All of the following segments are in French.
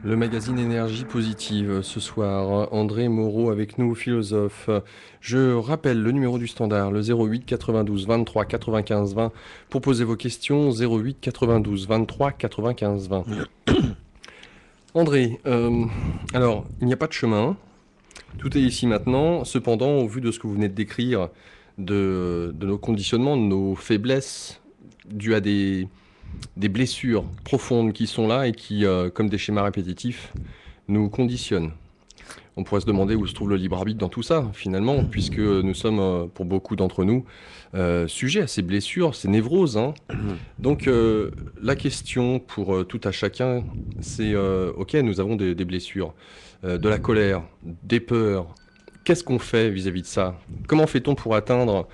Le magazine Énergie Positive ce soir. André Moreau avec nous, philosophe. Je rappelle le numéro du standard, le 08 92 23 95 20 pour poser vos questions. 08 92 23 95 20. André, alors il n'y a pas de chemin. Tout est ici maintenant. Cependant, au vu de ce que vous venez de décrire, de nos conditionnements, de nos faiblesses dues à des blessures profondes qui sont là et qui, comme des schémas répétitifs, nous conditionnent. On pourrait se demander où se trouve le libre arbitre dans tout ça, finalement, puisque nous sommes, pour beaucoup d'entre nous, sujets à ces blessures, ces névroses, hein. Donc, la question pour tout à chacun, c'est, ok, nous avons des blessures, de la colère, des peurs. Qu'est-ce qu'on fait vis-à-vis de ça? Comment fait-on pour atteindre,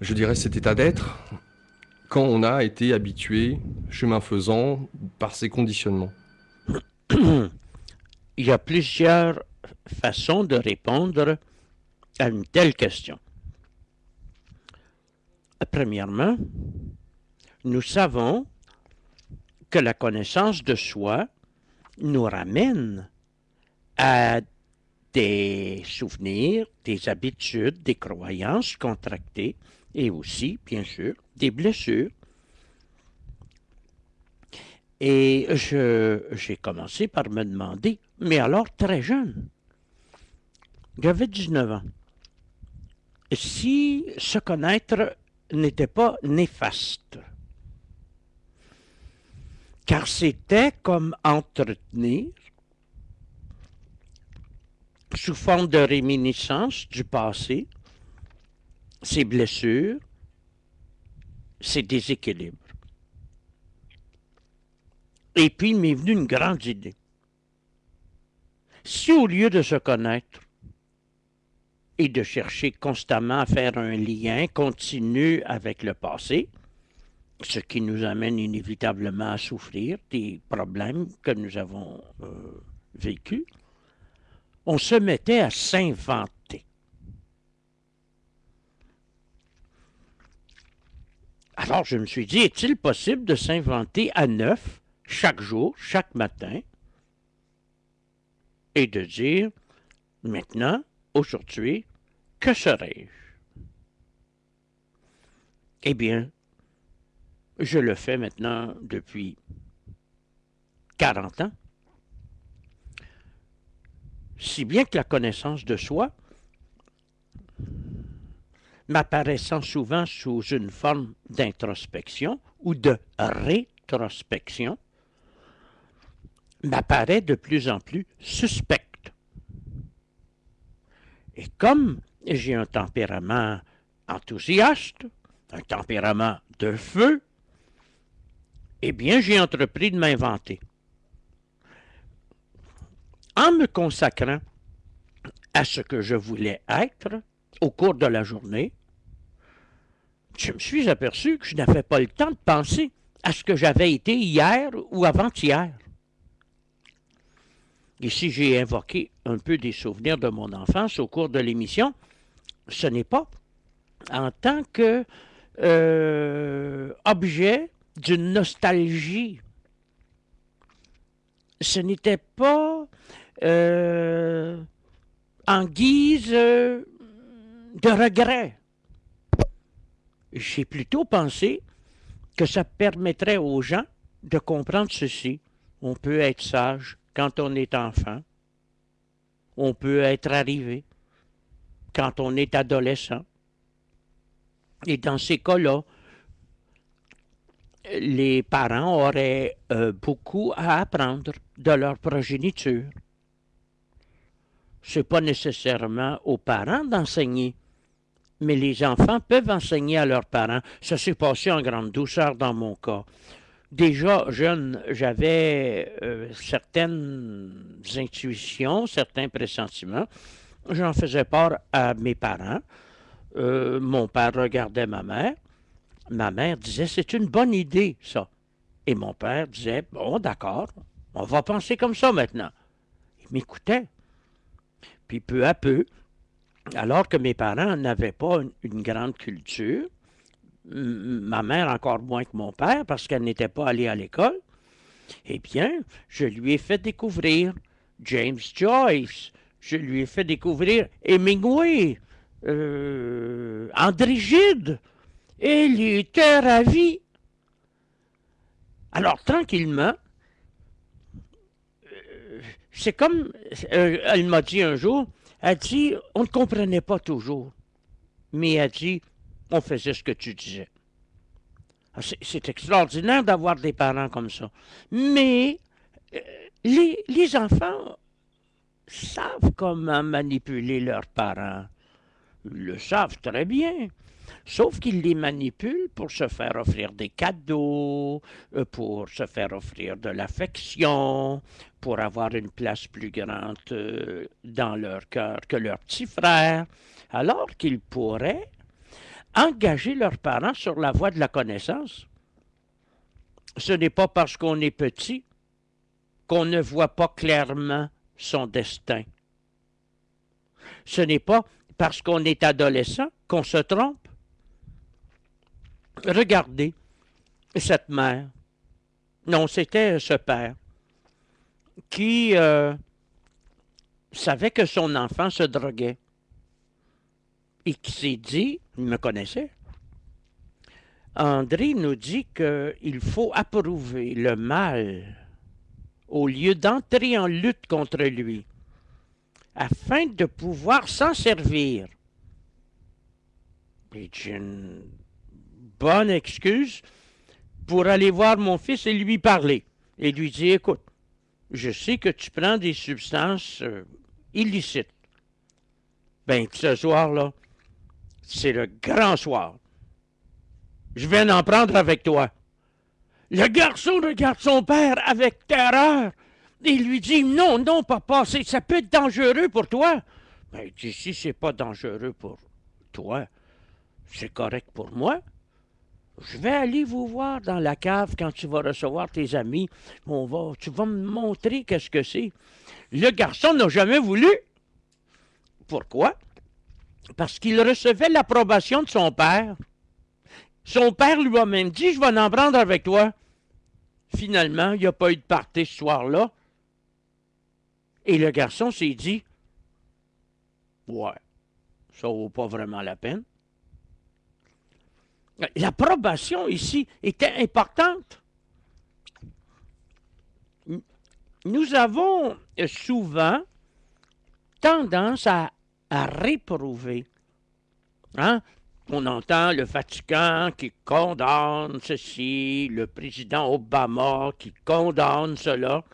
je dirais, cet état d'être quand on a été habitué, chemin faisant, par ces conditionnements? Il y a plusieurs façons de répondre à une telle question. Premièrement, nous savons que la connaissance de soi nous ramène à des souvenirs, des habitudes, des croyances contractées et aussi, bien sûr, des blessures. Et j'ai commencé par me demander, mais alors très jeune, j'avais 19 ans, si se connaître n'était pas néfaste, car c'était comme entretenir, sous forme de réminiscence du passé, ses blessures, ses déséquilibres. Et puis il m'est venu une grande idée. Si au lieu de se connaître et de chercher constamment à faire un lien continu avec le passé, ce qui nous amène inévitablement à souffrir des problèmes que nous avons vécus, on se mettait à s'inventer. Alors je me suis dit, est-il possible de s'inventer à neuf, chaque jour, chaque matin, et de dire, maintenant, aujourd'hui, que serais-je? Eh bien, je le fais maintenant depuis 40 ans. Si bien que la connaissance de soi, m'apparaissant souvent sous une forme d'introspection ou de rétrospection, m'apparaît de plus en plus suspecte. Et comme j'ai un tempérament enthousiaste, un tempérament de feu, eh bien, j'ai entrepris de m'inventer. En me consacrant à ce que je voulais être au cours de la journée, je me suis aperçu que je n'avais pas le temps de penser à ce que j'avais été hier ou avant-hier. Ici, j'ai invoqué un peu des souvenirs de mon enfance au cours de l'émission. Ce n'est pas en tant que objet d'une nostalgie. Ce n'était pas en guise de regret. J'ai plutôt pensé que ça permettrait aux gens de comprendre ceci. On peut être sage quand on est enfant. On peut être arrivé quand on est adolescent. Et dans ces cas-là, les parents auraient beaucoup à apprendre de leur progéniture. Ce n'est pas nécessairement aux parents d'enseigner, mais les enfants peuvent enseigner à leurs parents. Ça s'est passé en grande douceur dans mon cas. Déjà jeune, j'avais certaines intuitions, certains pressentiments. J'en faisais part à mes parents. Mon père regardait ma mère. Ma mère disait, c'est une bonne idée, ça. Et mon père disait, bon, d'accord, on va penser comme ça maintenant. Il m'écoutait. Puis peu à peu, alors que mes parents n'avaient pas une grande culture, ma mère encore moins que mon père, parce qu'elle n'était pas allée à l'école, Eh bien, je lui ai fait découvrir James Joyce, je lui ai fait découvrir Hemingway, André Gide, et il était ravi. Alors, tranquillement, c'est comme, elle m'a dit un jour, elle dit, on ne comprenait pas toujours, mais elle dit, on faisait ce que tu disais. C'est extraordinaire d'avoir des parents comme ça. Mais les enfants savent comment manipuler leurs parents. Ils le savent très bien. Sauf qu'ils les manipulent pour se faire offrir des cadeaux, pour se faire offrir de l'affection, pour avoir une place plus grande dans leur cœur que leur petit frère, alors qu'ils pourraient engager leurs parents sur la voie de la connaissance. Ce n'est pas parce qu'on est petit qu'on ne voit pas clairement son destin. Ce n'est pas parce qu'on est adolescent qu'on se trompe. Regardez cette mère, non, c'était ce père, qui savait que son enfant se droguait et qui s'est dit, il me connaissait, André nous dit qu'il faut approuver le mal au lieu d'entrer en lutte contre lui, afin de pouvoir s'en servir. C'est une bonne excuse pour aller voir mon fils et lui parler. Et lui dire, écoute, je sais que tu prends des substances illicites. Ben, ce soir-là, c'est le grand soir. Je viens d'en prendre avec toi. Le garçon regarde son père avec terreur. Il lui dit, non, non, papa, ça peut être dangereux pour toi. Ben, il dit, si c'est pas dangereux pour toi, c'est correct pour moi. Je vais aller vous voir dans la cave quand tu vas recevoir tes amis. Tu vas me montrer qu'est-ce que c'est. Le garçon n'a jamais voulu. Pourquoi? Parce qu'il recevait l'approbation de son père. Son père lui a même dit, je vais en prendre avec toi. Finalement, il n'y a pas eu de party ce soir-là. Et le garçon s'est dit, ouais, ça vaut pas vraiment la peine. L'approbation ici était importante. Nous avons souvent tendance à réprouver. Hein? On entend le Vatican qui condamne ceci, le président Obama qui condamne cela.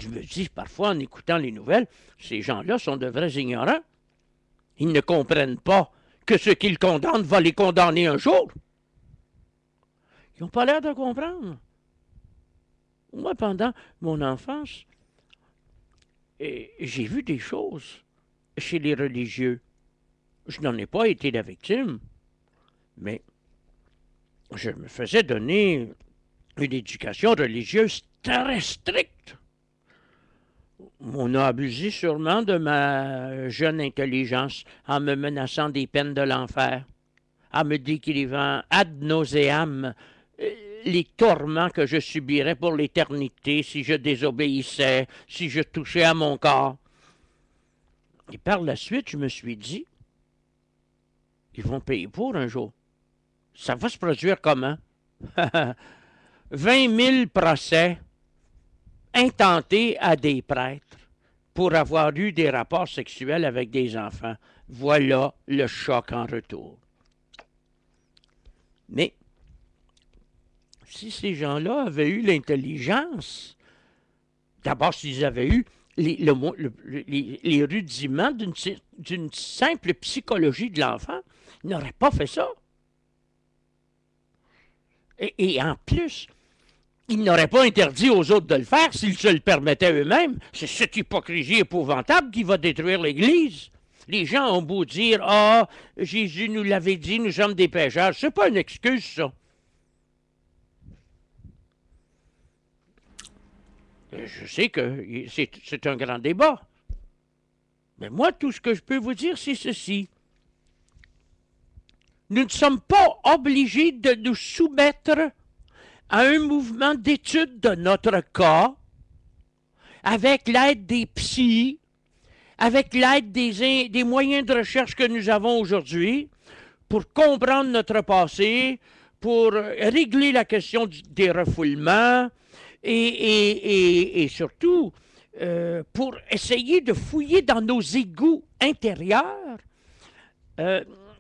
Je me dis parfois en écoutant les nouvelles, ces gens-là sont de vrais ignorants. Ils ne comprennent pas que ce qu'ils condamnent va les condamner un jour. Ils n'ont pas l'air de comprendre. Moi, pendant mon enfance, j'ai vu des choses chez les religieux. Je n'en ai pas été la victime, mais je me faisais donner une éducation religieuse très stricte. On a abusé sûrement de ma jeune intelligence en me menaçant des peines de l'enfer, en me décrivant ad nauseam les tourments que je subirais pour l'éternité si je désobéissais, si je touchais à mon corps. Et par la suite, je me suis dit, ils vont payer pour un jour. Ça va se produire comment? 20 000 procès intentés à des prêtres pour avoir eu des rapports sexuels avec des enfants. Voilà le choc en retour. Mais si ces gens-là avaient eu l'intelligence, d'abord s'ils avaient eu les rudiments d'une simple psychologie de l'enfant, ils n'auraient pas fait ça. Et en plus, ils n'auraient pas interdit aux autres de le faire s'ils se le permettaient eux-mêmes. C'est cette hypocrisie épouvantable qui va détruire l'Église. Les gens ont beau dire « Ah, Jésus nous l'avait dit, nous sommes des pécheurs. » C'est pas une excuse, ça. Je sais que c'est un grand débat. Mais moi, tout ce que je peux vous dire, c'est ceci. Nous ne sommes pas obligés de nous soumettre à un mouvement d'étude de notre cas, avec l'aide des psys, avec l'aide des moyens de recherche que nous avons aujourd'hui, pour comprendre notre passé, pour régler la question des refoulements et surtout pour essayer de fouiller dans nos égouts intérieurs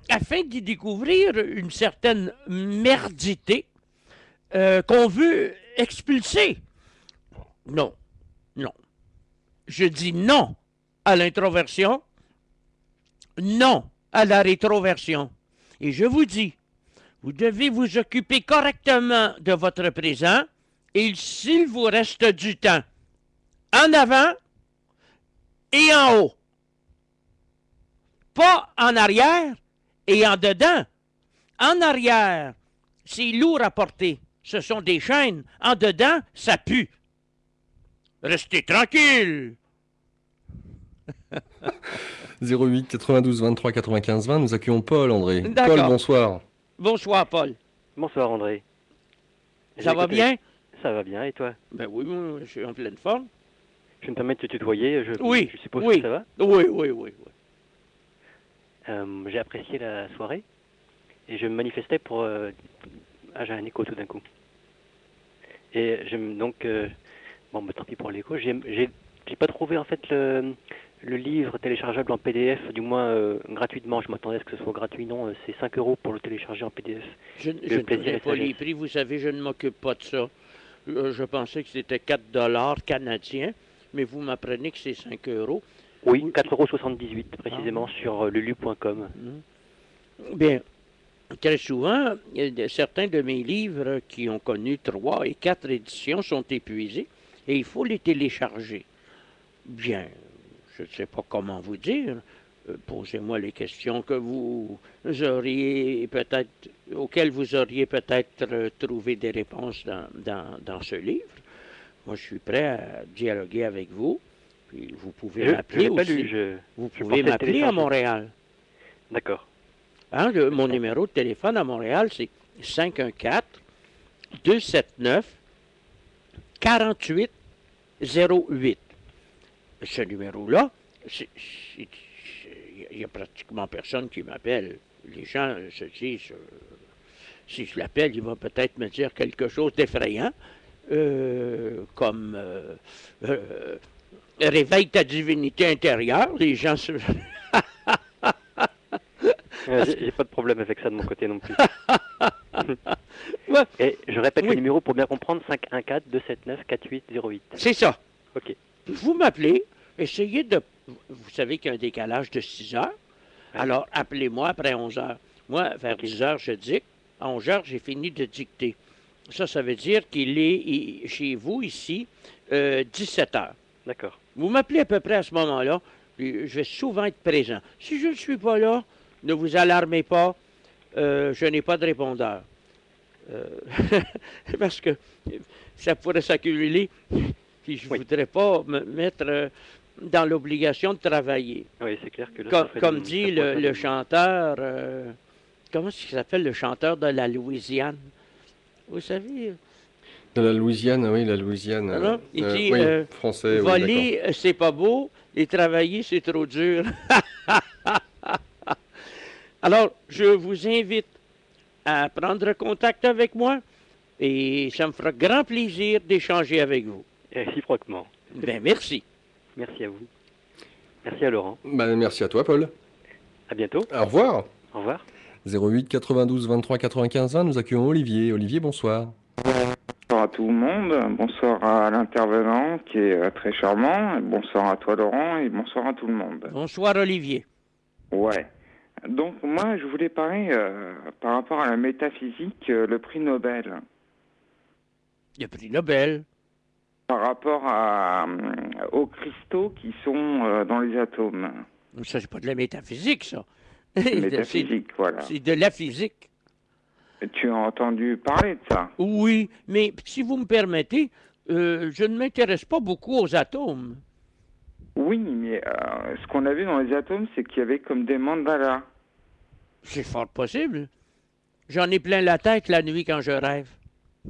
afin d'y découvrir une certaine merdité qu'on veut expulser. Non, non. Je dis non à l'introversion, non à la rétroversion. Et je vous dis, vous devez vous occuper correctement de votre présent et s'il vous reste du temps, en avant et en haut. Pas en arrière et en dedans. En arrière, c'est lourd à porter. Ce sont des chaînes. En dedans, ça pue. Restez tranquille. 08 92 23 95 20, nous accueillons Paul, André. D'accord. Paul, bonsoir. Bonsoir, Paul. Bonsoir André. Ça va bien? Ça va bien, et toi? Ben oui, moi, je suis en pleine forme. Je me permets de te tutoyer, Oui, je suppose oui. que ça va? Oui, oui, oui. J'ai apprécié la soirée et je me manifestais pour... Ah, j'ai un écho tout d'un coup. Et j'aime donc... Bon, bah, tant pis pour l'écho. J'ai pas trouvé en fait le livre téléchargeable en PDF, du moins gratuitement. Je m'attendais à ce que ce soit gratuit. Non, c'est 5 € pour le télécharger en PDF. Je ne connais pas les prix, vous savez, je ne m'occupe pas de ça. Je pensais que c'était 4 $ canadiens, mais vous m'apprenez que c'est 5 €. Oui, 4,78 € précisément sur lulu.com. Bien, très souvent, certains de mes livres qui ont connu 3 et 4 éditions sont épuisés et il faut les télécharger. Bien, je ne sais pas comment vous dire. Posez-moi les questions que vous auriez peut-être, auxquelles vous auriez peut-être trouvé des réponses dans ce livre. Moi, je suis prêt à dialoguer avec vous. Puis vous pouvez m'appeler aussi. Vous pouvez m'appeler à Montréal. D'accord. Hein, mon numéro de téléphone à Montréal, c'est 514-279-4808. Ce numéro-là, il n'y a pratiquement personne qui m'appelle. Les gens se disent, si je l'appelle, il va peut-être me dire quelque chose d'effrayant, comme réveille ta divinité intérieure. Les gens se... J'ai pas de problème avec ça de mon côté non plus. Et je répète le numéro pour bien comprendre, 514-279-4808. C'est ça. OK. Vous m'appelez, essayez de... Vous savez qu'il y a un décalage de 6 heures. Alors, appelez-moi après 11 heures. Moi, vers 10 heures, je dicte. À 11 heures, j'ai fini de dicter. Ça veut dire qu'il est chez vous, ici, 17 heures. D'accord. Vous m'appelez à peu près à ce moment-là, puis je vais souvent être présent. Si je ne suis pas là, ne vous alarmez pas, je n'ai pas de répondeur. Parce que ça pourrait s'accumuler, puis je ne voudrais pas me mettre dans l'obligation de travailler. Oui, c'est clair que là, comme dit le chanteur, comment est-ce qu'il s'appelle, le chanteur de la Louisiane? Vous savez... De la Louisiane, oui, la Louisiane. Alors, il dit, oui, français. voler, c'est pas beau, et travailler, c'est trop dur. Alors, je vous invite à prendre contact avec moi et ça me fera grand plaisir d'échanger avec vous. Réciproquement. Ben, merci. Merci à vous. Merci à Laurent. Ben, merci à toi, Paul. À bientôt. Au revoir. Au revoir. 08 92 23 95 20, nous accueillons Olivier. Olivier, bonsoir. Bonsoir à tout le monde, bonsoir à l'intervenant qui est très charmant, bonsoir à toi Laurent et bonsoir à tout le monde. Bonsoir Olivier. Ouais, donc moi je voulais parler par rapport à la métaphysique, le prix Nobel. Le prix Nobel. Par rapport aux cristaux qui sont dans les atomes. Ça, c'est pas de la métaphysique, ça. Métaphysique, voilà. C'est de la physique. Tu as entendu parler de ça? Oui, mais si vous me permettez, je ne m'intéresse pas beaucoup aux atomes. Oui, mais ce qu'on a vu dans les atomes, c'est qu'il y avait comme des mandalas. C'est fort possible. J'en ai plein la tête la nuit quand je rêve.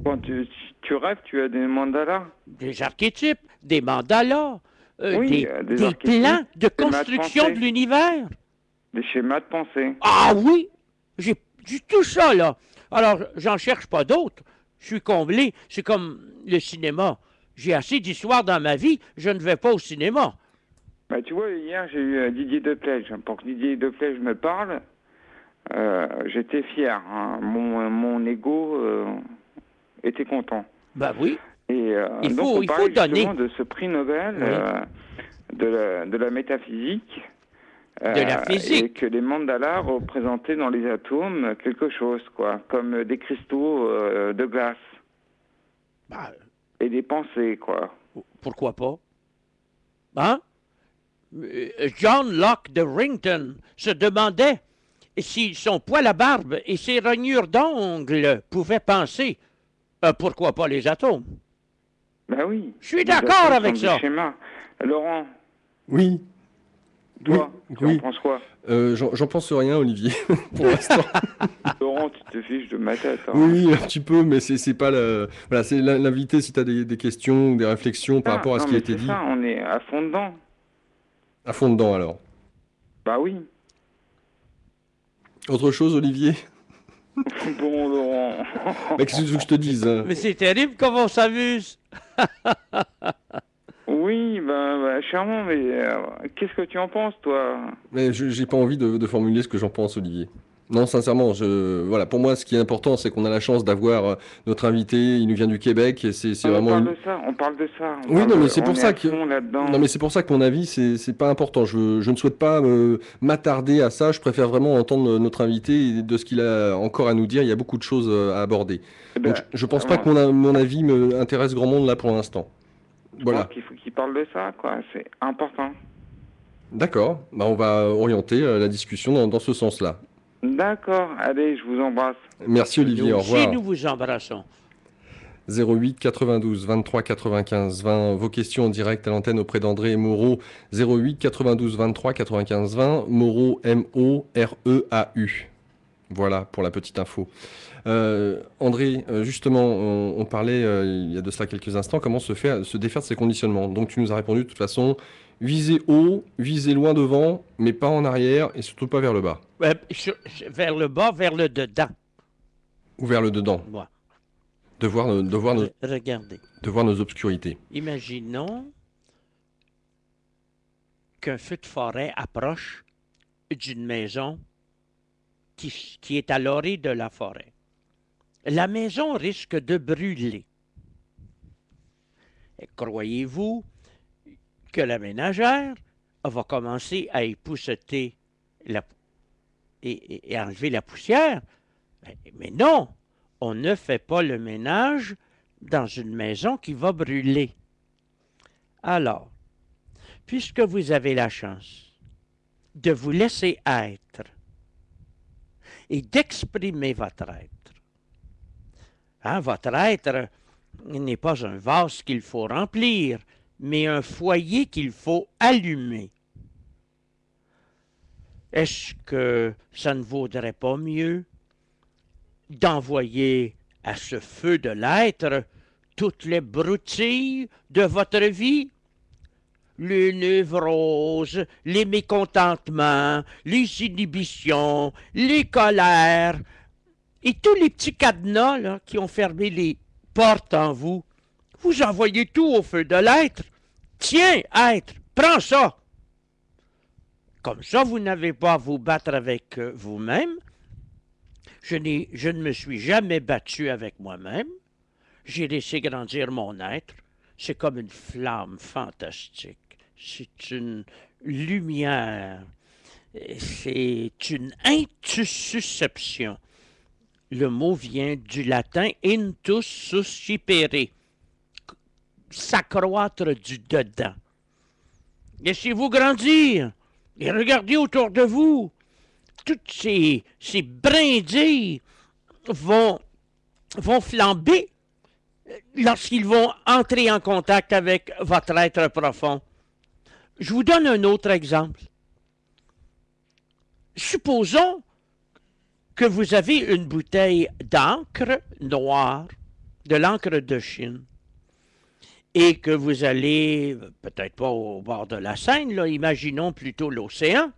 Quand tu rêves, tu as des mandalas? Des archétypes, des mandalas, Oui, des des archétypes, plans de des schémas de construction de pensée. l'univers. Des schémas de pensée. Ah oui, j'ai tout ça, là. Alors, j'en cherche pas d'autres. Je suis comblé. C'est comme le cinéma. J'ai assez d'histoires dans ma vie, je ne vais pas au cinéma. Bah, tu vois, hier, j'ai eu Didier Deplège. Pour que Didier Deplège me parle, j'étais fier, hein. Mon ego était content. Ben oui, Et il donc, faut, on il faut parlait donner justement de ce prix Nobel Oui. de la métaphysique. de la Et physique. que les mandalas représentaient dans les atomes quelque chose, quoi, comme des cristaux de glace Ben, et des pensées, quoi. pourquoi pas? Hein? John Locke de Rington se demandait si son poil à barbe et ses rognures d'ongles pouvaient penser. Pourquoi pas les atomes? Ben oui. Je suis Les d'accord atomes avec sont des ça. schémas. Laurent, Oui, toi, oui, tu en oui. penses quoi? J'en pense rien, Olivier, pour l'instant. Laurent, tu te fiches de ma tête, hein. Oui, un petit peu, mais c'est pas le. Voilà, c'est l'invité si tu as des questions ou des réflexions par Ah, rapport à ce non, qui a mais été c'est dit. ça, on est à fond dedans. À fond dedans, alors. Bah oui. Autre chose, Olivier? Bon, Laurent. Bah, qu'est-ce que tu veux que je te dise, hein? Mais c'est terrible comme on s'amuse. Oui, bah, charmant, mais qu'est-ce que tu en penses, toi? Mais j'ai pas envie de formuler ce que j'en pense, Olivier. Non, sincèrement, voilà, pour moi, ce qui est important, c'est qu'on a la chance d'avoir notre invité. Il nous vient du Québec et c'est On vraiment parle une. de ça, on parle de ça. Oui, non, mais c'est On pour est ça à que. fond là-dedans. Non, mais c'est pour ça que mon avis, c'est pas important. Je ne souhaite pas m'attarder à ça. Je préfère vraiment entendre notre invité et de ce qu'il a encore à nous dire. Il y a beaucoup de choses à aborder. Eh Donc, ben, je pense pas moi, que mon avis me intéresse grand monde là pour l'instant. je pense Voilà. qu'il faut qu'il parle de ça, quoi. C'est important. D'accord. Bah, on va orienter la discussion dans ce sens-là. D'accord, allez, je vous embrasse. Merci, Olivier. Nous Au aussi, revoir. nous vous embrassons. 08 92 23 95 20. Vos questions en direct à l'antenne auprès d'André Moreau. 08 92 23 95 20. Moreau, M-O-R-E-A-U. Voilà pour la petite info. André, justement, on parlait il y a de cela quelques instants, comment se défaire de ces conditionnements. Donc tu nous as répondu de toute façon, visez haut, visez loin devant, mais pas en arrière et surtout pas vers le bas Vers le bas, vers le dedans. ou vers le dedans, Moi. de voir Regardez. nos obscurités. Imaginons qu'un feu de forêt approche d'une maison qui est à l'orée de la forêt. La maison risque de brûler. Et croyez-vous que la ménagère va commencer à épousseter et enlever la poussière? Mais non, on ne fait pas le ménage dans une maison qui va brûler. Alors, puisque vous avez la chance de vous laisser être et d'exprimer votre être, hein, votre être n'est pas un vase qu'il faut remplir, mais un foyer qu'il faut allumer. Est-ce que ça ne vaudrait pas mieux d'envoyer à ce feu de l'être toutes les broutilles de votre vie? Les névroses, les mécontentements, les inhibitions, les colères, et tous les petits cadenas là, qui ont fermé les portes en vous. Vous envoyez tout au feu de l'être. Tiens, être, prends ça. Comme ça, vous n'avez pas à vous battre avec vous-même. Je ne me suis jamais battu avec moi-même. J'ai laissé grandir mon être. C'est comme une flamme fantastique. C'est une lumière. C'est une intussusception. Le mot vient du latin intus suscipere, s'accroître du dedans. Laissez-vous grandir et regardez autour de vous. Toutes ces brindilles vont flamber lorsqu'ils vont entrer en contact avec votre être profond. Je vous donne un autre exemple. Supposons que vous avez une bouteille d'encre noire de l'encre de Chine, et que vous allez, peut-être pas au bord de la Seine, là, imaginons plutôt l'océan,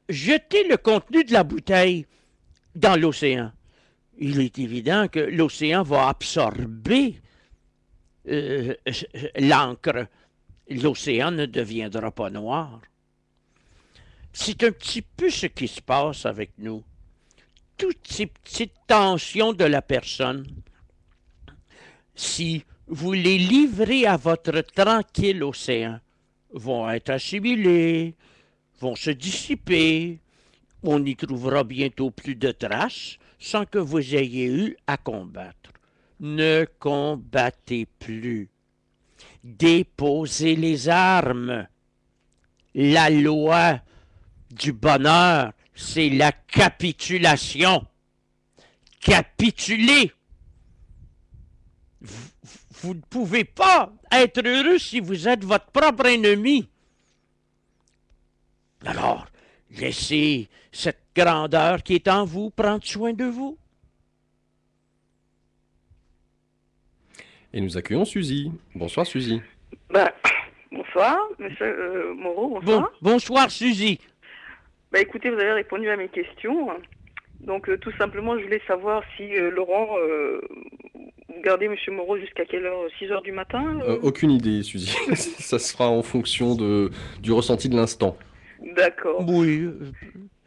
jeter le contenu de la bouteille dans l'océan. Il est évident que l'océan va absorber l'encre. L'océan ne deviendra pas noir. C'est un petit peu ce qui se passe avec nous. Toutes ces petites tensions de la personne, si vous les livrez à votre tranquille océan, vont être assimilées, vont se dissiper. On n'y trouvera bientôt plus de traces sans que vous ayez eu à combattre. Ne combattez plus. Déposez les armes. La loi du bonheur, c'est la capitulation. Capitulez. Vous ne pouvez pas être heureux si vous êtes votre propre ennemi. Alors, laissez cette grandeur qui est en vous prendre soin de vous. Et nous accueillons Suzy. Bonsoir Suzy. Bonsoir, monsieur Moreau, bonsoir. Bonsoir Suzy. Écoutez, vous avez répondu à mes questions. Donc, tout simplement, je voulais savoir si Laurent, vous gardez monsieur Moreau jusqu'à quelle heure? 6 heures du matin Aucune idée Suzy. Ça sera en fonction du ressenti de l'instant. D'accord. Oui,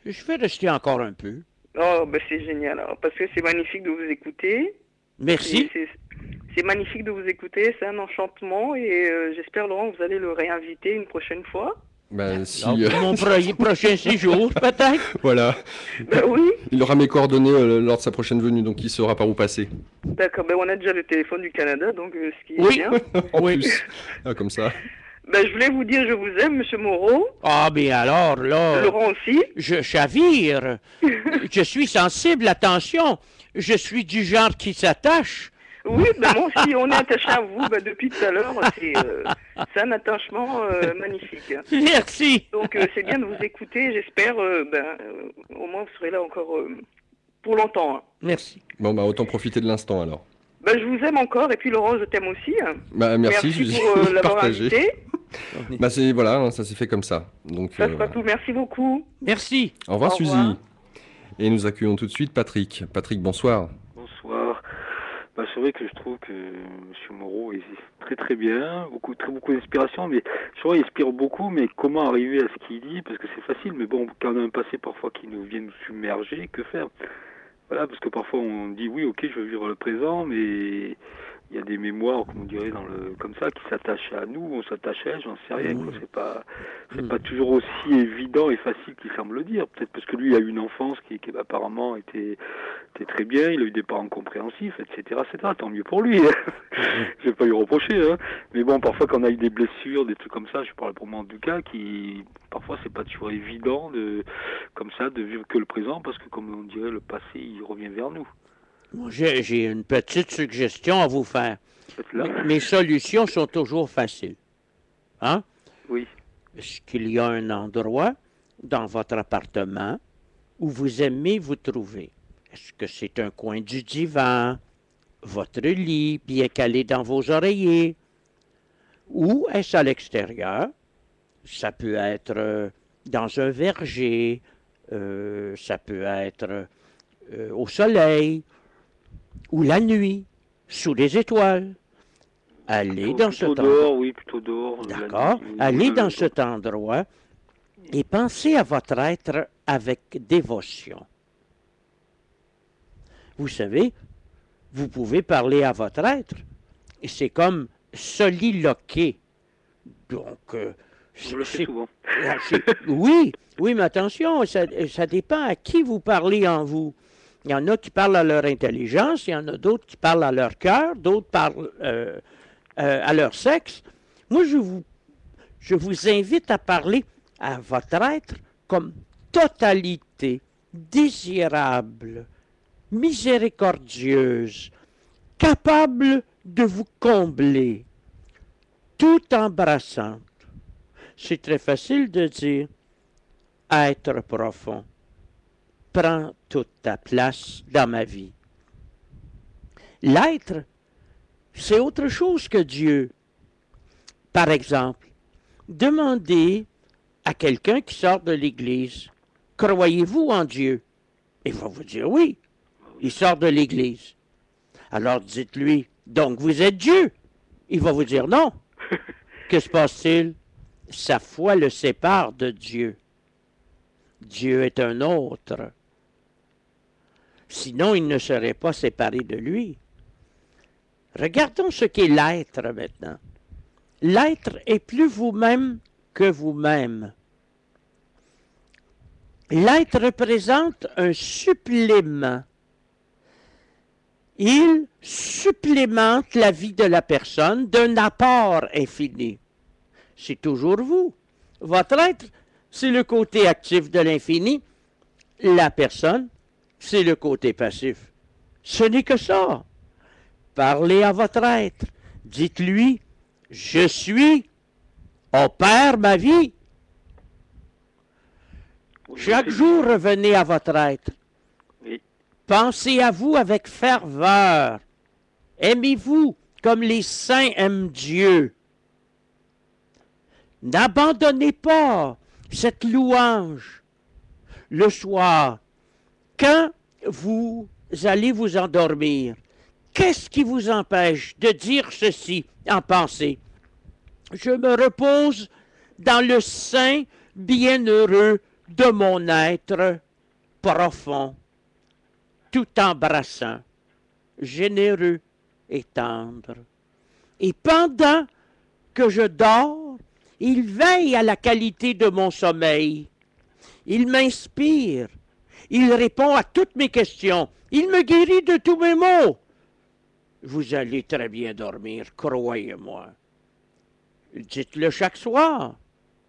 je vais rester encore un peu. Oh, c'est génial, alors, parce que c'est magnifique de vous écouter. Merci. C'est magnifique de vous écouter, c'est un enchantement et j'espère, Laurent, que vous allez le réinviter une prochaine fois. Si, Mon prochain séjour, peut-être. Voilà. Oui. Il aura mes coordonnées lors de sa prochaine venue, donc il saura par où passer. D'accord, on a déjà le téléphone du Canada, donc ce qui est bien. En plus. Comme ça. Je voulais vous dire je vous aime, monsieur Moreau. Ah, mais alors, là... Laurent aussi. Je chavire. Je suis sensible, attention. Je suis du genre qui s'attache. Oui, moi aussi, on est attaché à vous depuis tout à l'heure. C'est un attachement magnifique. Merci. Donc, c'est bien de vous écouter. J'espère, au moins, vous serez là encore pour longtemps. Hein. Merci. Autant profiter de l'instant, alors. Je vous aime encore. Et puis, Laurent, je t'aime aussi. Merci pour l'avoir invité. Voilà, ça s'est fait comme ça. Donc, ça sera tout. Merci beaucoup. Merci. Au revoir, Suzy. Et nous accueillons tout de suite Patrick. Patrick, bonsoir. Bonsoir. C'est vrai que je trouve que M. Moreau est très très bien, beaucoup d'inspiration, mais je crois qu'il inspire beaucoup, mais comment arriver à ce qu'il dit, parce que c'est facile, mais bon, quand on a un passé parfois qui nous vient nous submerger, que faire? Voilà, parce que parfois on dit oui, ok, je veux vivre le présent, mais il y a des mémoires, comme on dirait, comme ça, qui s'attachent à nous, on s'attache à elle, j'en sais rien, quoi. C'est pas toujours aussi évident et facile qu'il semble le dire. Peut-être parce que lui, il a eu une enfance qui apparemment était très bien, il a eu des parents compréhensifs, etc., etc. Tant mieux pour lui. Je vais pas lui reprocher, hein. Mais bon, parfois quand on a eu des blessures, des trucs comme ça, je parle pour moi en tout cas, parfois c'est pas toujours évident de vivre que le présent, parce que comme on dirait, le passé, il revient vers nous. J'ai une petite suggestion à vous faire. Mes solutions sont toujours faciles. Hein? Oui. Est-ce qu'il y a un endroit dans votre appartement où vous aimez vous trouver? Est-ce que c'est un coin du divan, votre lit bien calé dans vos oreillers? Ou est-ce à l'extérieur? Ça peut être dans un verger, ça peut être au soleil, ou la nuit, sous les étoiles. Allez dans cet endroit. Oui, plutôt dehors. D'accord. Allez dans cet endroit et pensez à votre être avec dévotion. Vous savez, vous pouvez parler à votre être et c'est comme soliloquer. Donc, je le fais souvent. Oui, mais attention, ça dépend à qui vous parlez en vous. Il y en a qui parlent à leur intelligence, il y en a d'autres qui parlent à leur cœur, d'autres parlent à leur sexe. Moi, je vous invite à parler à votre être comme totalité, désirable, miséricordieuse, capable de vous combler, tout embrassante. C'est très facile de dire être profond. Prends toute ta place dans ma vie. L'être, c'est autre chose que Dieu. Par exemple, demandez à quelqu'un qui sort de l'Église, croyez-vous en Dieu? Il va vous dire oui. Il sort de l'Église. Alors dites-lui, donc vous êtes Dieu? Il va vous dire non. Que se passe-t-il? Sa foi le sépare de Dieu. Dieu est un autre. Sinon, il ne serait pas séparé de lui. Regardons ce qu'est l'être maintenant. L'être est plus vous-même que vous-même. L'être représente un supplément. Il supplémente la vie de la personne d'un apport infini. C'est toujours vous. Votre être, c'est le côté actif de l'infini. La personne, c'est le côté passif. Ce n'est que ça. Parlez à votre être. Dites-lui, je suis, opère ma vie. Chaque jour, revenez à votre être. Oui. Pensez à vous avec ferveur. Aimez-vous comme les saints aiment Dieu. N'abandonnez pas cette louange le soir. Quand vous allez vous endormir, qu'est-ce qui vous empêche de dire ceci en pensée? Je me repose dans le sein bienheureux de mon être profond, tout embrassant, généreux et tendre. Et pendant que je dors, il veille à la qualité de mon sommeil. Il m'inspire. Il répond à toutes mes questions. Il me guérit de tous mes maux. Vous allez très bien dormir, croyez-moi. Dites-le chaque soir.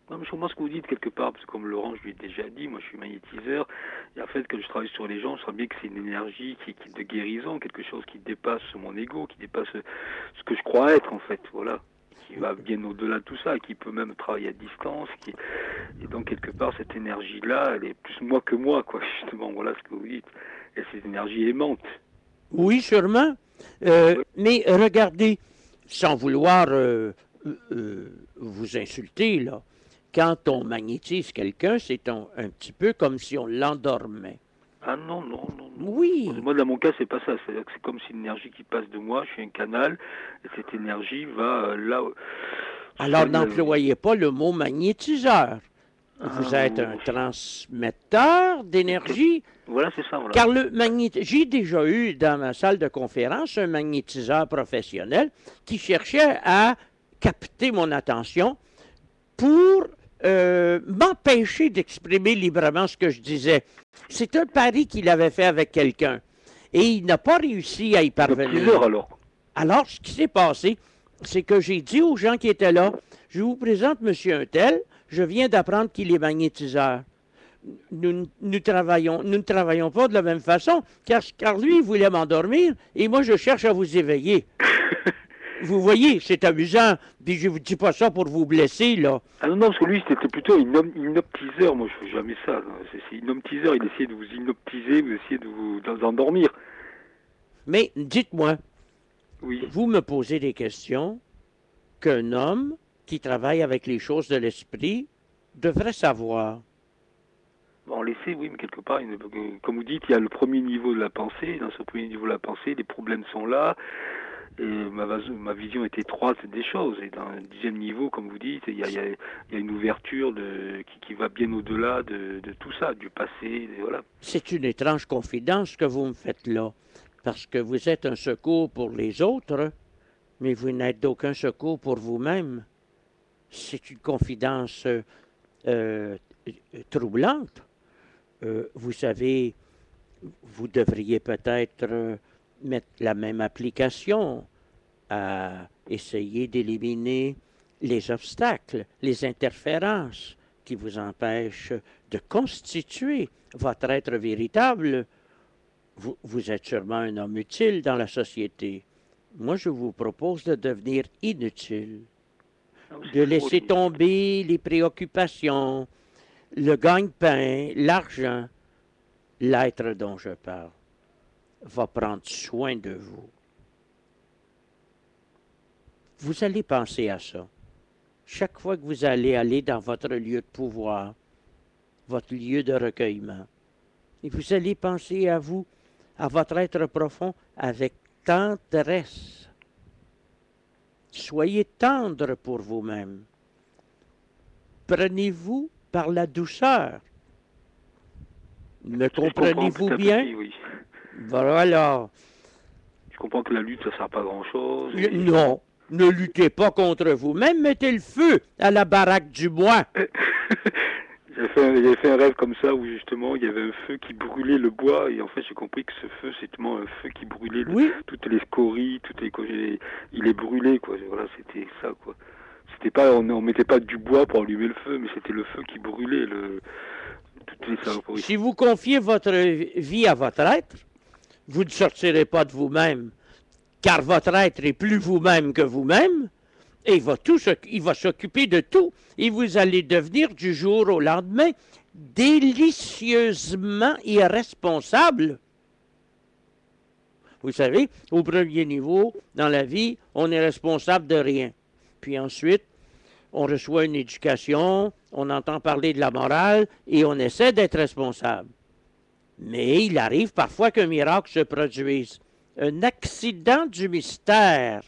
Non, mais je comprends ce que vous dites quelque part, parce que comme Laurent, je lui ai déjà dit, moi je suis magnétiseur, et en fait, quand je travaille sur les gens, je sens bien que c'est une énergie qui de guérison, quelque chose qui dépasse mon ego, qui dépasse ce que je crois être, en fait, voilà. Qui va bien au-delà de tout ça, qui peut même travailler à distance, et donc quelque part, cette énergie-là, elle est plus moi que moi, quoi, justement, voilà ce que vous dites. Et cette énergie aimante. Oui, sûrement. Mais regardez, sans vouloir vous insulter, là, quand on magnétise quelqu'un, c'est un petit peu comme si on l'endormait. Ah non, non, non, non. Oui. Moi, dans mon cas, c'est pas ça. C'est-à-dire que c'est comme si l'énergie qui passe de moi, je suis un canal, et cette énergie va là. Alors, n'employez pas le mot magnétiseur. Vous êtes un transmetteur d'énergie. Voilà, c'est ça. Voilà. Car j'ai déjà eu dans ma salle de conférence un magnétiseur professionnel qui cherchait à capter mon attention pour m'empêcher d'exprimer librement ce que je disais. C'est un pari qu'il avait fait avec quelqu'un. Et il n'a pas réussi à y parvenir. Alors, ce qui s'est passé, c'est que j'ai dit aux gens qui étaient là, je vous présente M. Untel, je viens d'apprendre qu'il est magnétiseur. Nous ne travaillons pas de la même façon, car lui, il voulait m'endormir, et moi, je cherche à vous éveiller. Vous voyez, c'est amusant. Puis je ne vous dis pas ça pour vous blesser, là. Ah non, parce que lui, c'était plutôt un hypnotiseur. Moi, je ne fais jamais ça. C'est hypnotiseur. Il essayait de vous hypnotiser, vous essayez de vous endormir. Mais dites-moi, oui. Vous me posez des questions qu'un homme qui travaille avec les choses de l'esprit devrait savoir. Bon, l'essai, oui, mais quelque part, comme vous dites, il y a le premier niveau de la pensée. Dans ce premier niveau de la pensée, les problèmes sont là. Et ma vision est étroite des choses. Et dans le 10e niveau, comme vous dites, il y a une ouverture qui va bien au-delà de tout ça, du passé. Voilà. C'est une étrange confidence que vous me faites là, parce que vous êtes un secours pour les autres, mais vous n'êtes d'aucun secours pour vous-même. C'est une confidence troublante. Vous savez, vous devriez peut-être mettre la même application à essayer d'éliminer les obstacles, les interférences qui vous empêchent de constituer votre être véritable. Vous êtes sûrement un homme utile dans la société. Moi, je vous propose de devenir inutile, de laisser tomber les préoccupations, le gagne-pain, l'argent. L'être dont je parle va prendre soin de vous. Vous allez penser à ça. Chaque fois que vous allez aller dans votre lieu de pouvoir, votre lieu de recueillement, et vous allez penser à vous, à votre être profond, avec tendresse. Soyez tendre pour vous-même. Prenez-vous par la douceur. Me comprenez-vous bien? Oui. Voilà. Je comprends que la lutte, ça ne sert à pas grand-chose. Non, ne luttez pas contre vous-même, mettez le feu à la baraque du bois. J'avais fait un rêve comme ça où justement il y avait un feu qui brûlait le bois et en fait j'ai compris que ce feu c'est tellement un feu qui brûlait toutes les scories, il est brûlé quoi. Voilà, c'était ça quoi. C'était pas, on mettait pas du bois pour allumer le feu, mais c'était le feu qui brûlait toutes les saloperies. Si vous confiez votre vie à votre être, vous ne sortirez pas de vous-même, car votre être est plus vous-même que vous-même, et il va s'occuper de tout, et vous allez devenir du jour au lendemain délicieusement irresponsable. Vous savez, au premier niveau, dans la vie, on est responsable de rien. Puis ensuite, on reçoit une éducation, on entend parler de la morale, et on essaie d'être responsable. Mais il arrive parfois qu'un miracle se produise. Un accident du mystère.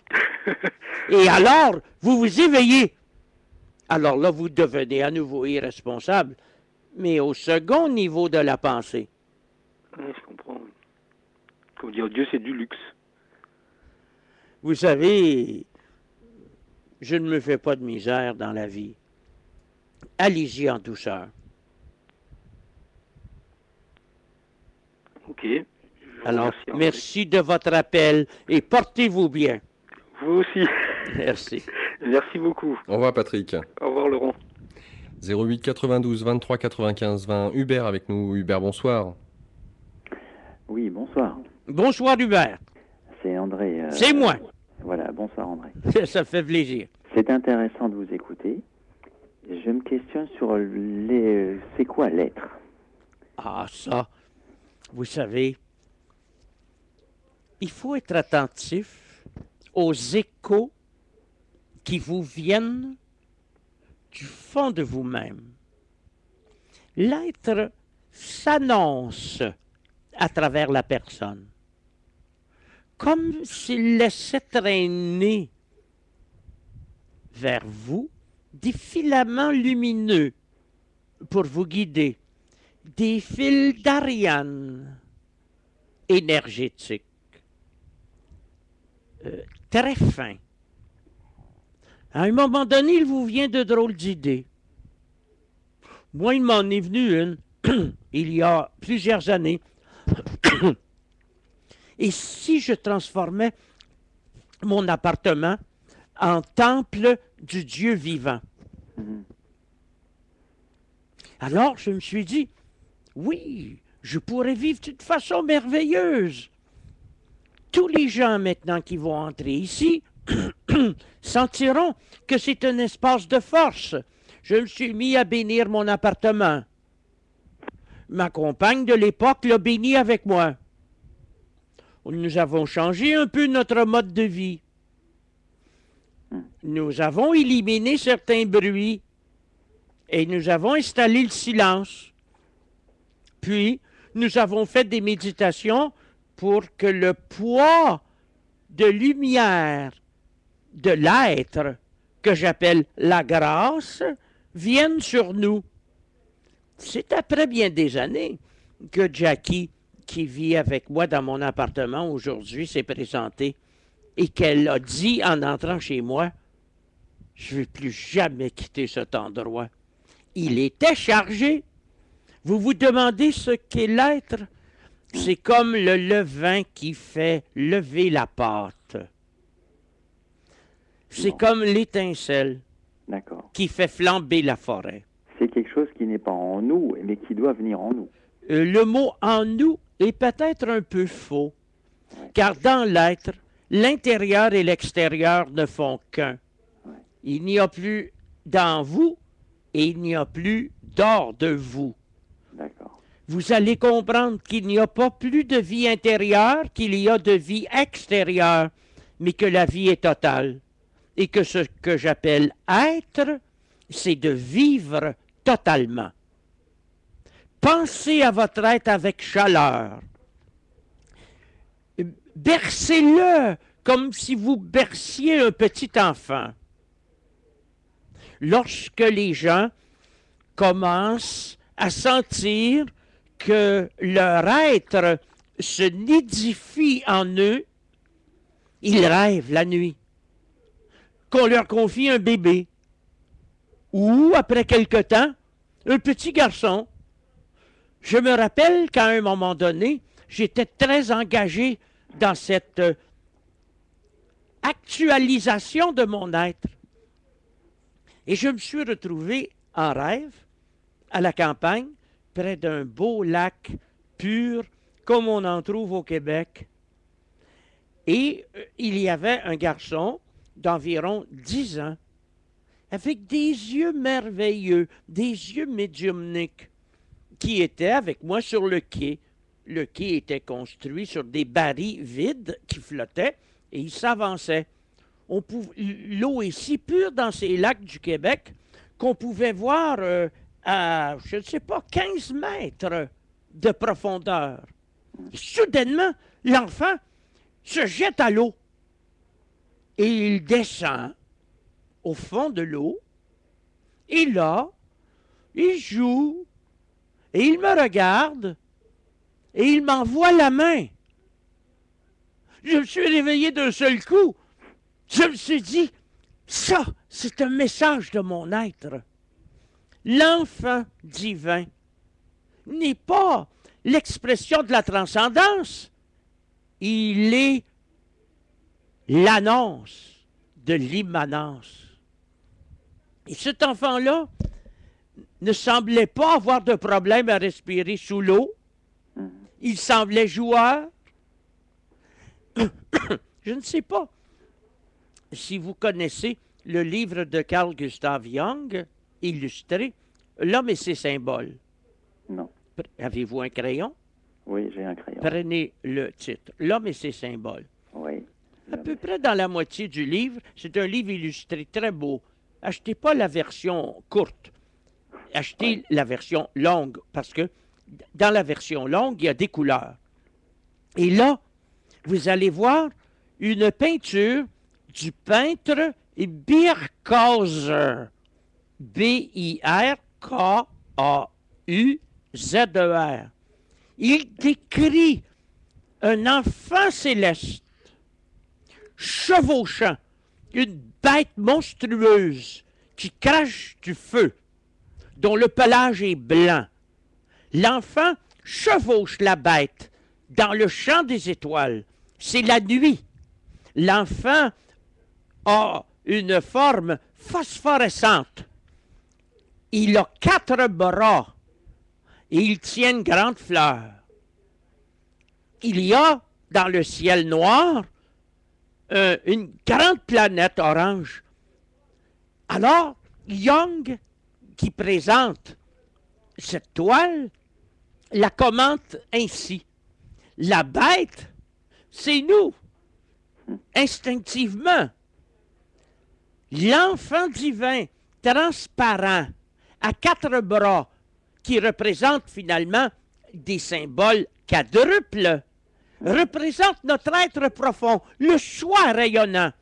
Et alors, vous vous éveillez. Alors là, vous devenez à nouveau irresponsable, mais au second niveau de la pensée. Oui, je comprends. Comme dire, Dieu, c'est du luxe. Vous savez, je ne me fais pas de misère dans la vie. Allez-y en douceur. Ok. Alors, merci de votre appel et portez-vous bien. Vous aussi. Merci. Merci beaucoup. Au revoir Patrick. Au revoir Laurent. 08 92 23 95 20. Hubert avec nous. Hubert, bonsoir. Oui, bonsoir. Bonsoir Hubert. C'est André. C'est moi. Voilà, bonsoir André. Ça fait plaisir. C'est intéressant de vous écouter. Je me questionne sur c'est quoi l'être? Ah, ça, vous savez, il faut être attentif aux échos qui vous viennent du fond de vous-même. L'être s'annonce à travers la personne, comme s'il laissait traîner vers vous des filaments lumineux pour vous guider, des fils d'Ariane énergétiques, très fins. À un moment donné, il vous vient de drôles d'idées. Moi, il m'en est venu une, il y a plusieurs années. Et si je transformais mon appartement en temple du Dieu vivant? Alors, je me suis dit, oui, je pourrais vivre d'une façon merveilleuse. Tous les gens maintenant qui vont entrer ici sentiront que c'est un espace de force. Je me suis mis à bénir mon appartement. Ma compagne de l'époque l'a béni avec moi. Nous avons changé un peu notre mode de vie. Nous avons éliminé certains bruits et nous avons installé le silence. Puis, nous avons fait des méditations pour que le poids de lumière de l'être, que j'appelle la grâce, vienne sur nous. C'est après bien des années que Jackie, qui vit avec moi dans mon appartement aujourd'hui, s'est présentée et qu'elle a dit en entrant chez moi, « Je ne veux plus jamais quitter cet endroit. » Il était chargé. Vous vous demandez ce qu'est l'être? C'est comme le levain qui fait lever la pâte. C'est comme l'étincelle qui fait flamber la forêt. C'est quelque chose qui n'est pas en nous, mais qui doit venir en nous. Le mot « en nous » est peut-être un peu faux, car dans l'être, l'intérieur et l'extérieur ne font qu'un. Il n'y a plus dans vous et il n'y a plus dehors de vous. Vous allez comprendre qu'il n'y a pas plus de vie intérieure qu'il y a de vie extérieure, mais que la vie est totale. et que ce que j'appelle être, c'est de vivre totalement. Pensez à votre être avec chaleur. Bercez-le comme si vous berciez un petit enfant. Lorsque les gens commencent à sentir que leur être se nidifie en eux, ils rêvent la nuit. Qu'on leur confie un bébé. Ou, après quelque temps, un petit garçon. Je me rappelle qu'à un moment donné, j'étais très engagé dans cette actualisation de mon être. Et je me suis retrouvé en rêve, à la campagne, près d'un beau lac pur, comme on en trouve au Québec. Et il y avait un garçon d'environ 10 ans, avec des yeux merveilleux, des yeux médiumniques, qui était avec moi sur le quai. Le quai était construit sur des barils vides qui flottaient et il s'avançait. L'eau est si pure dans ces lacs du Québec qu'on pouvait voir à, je ne sais pas, 15 mètres de profondeur. Et soudainement, l'enfant se jette à l'eau et il descend au fond de l'eau et là, il joue et il me regarde et il m'envoie la main. Je me suis réveillé d'un seul coup. Je me suis dit, ça, c'est un message de mon être. L'enfant divin n'est pas l'expression de la transcendance. Il est l'annonce de l'immanence. Et cet enfant-là ne semblait pas avoir de problème à respirer sous l'eau. Il semblait joueur. Je ne sais pas si vous connaissez le livre de Carl Gustav Jung, illustré, L'homme et ses symboles. Non. Avez-vous un crayon? Oui, j'ai un crayon. Prenez le titre, L'homme et ses symboles. Oui. À peu près dans la moitié du livre, c'est un livre illustré très beau. Achetez pas la version courte. Achetez la version longue, parce que dans la version longue, il y a des couleurs. Et là, vous allez voir une peinture du peintre Birkhäuser. B-I-R-K-A-U-Z-E-R. Il décrit un enfant céleste chevauchant une bête monstrueuse qui crache du feu, dont le pelage est blanc. L'enfant chevauche la bête dans le champ des étoiles. C'est la nuit. L'enfant a une forme phosphorescente. Il a 4 bras et il tient une grande fleur. Il y a dans le ciel noir une grande planète orange. Alors, Jung, qui présente cette toile, la commente ainsi. La bête, c'est nous, instinctivement. L'enfant divin, transparent, à 4 bras, qui représente finalement des symboles quadruples, représente notre être profond, le soi rayonnant.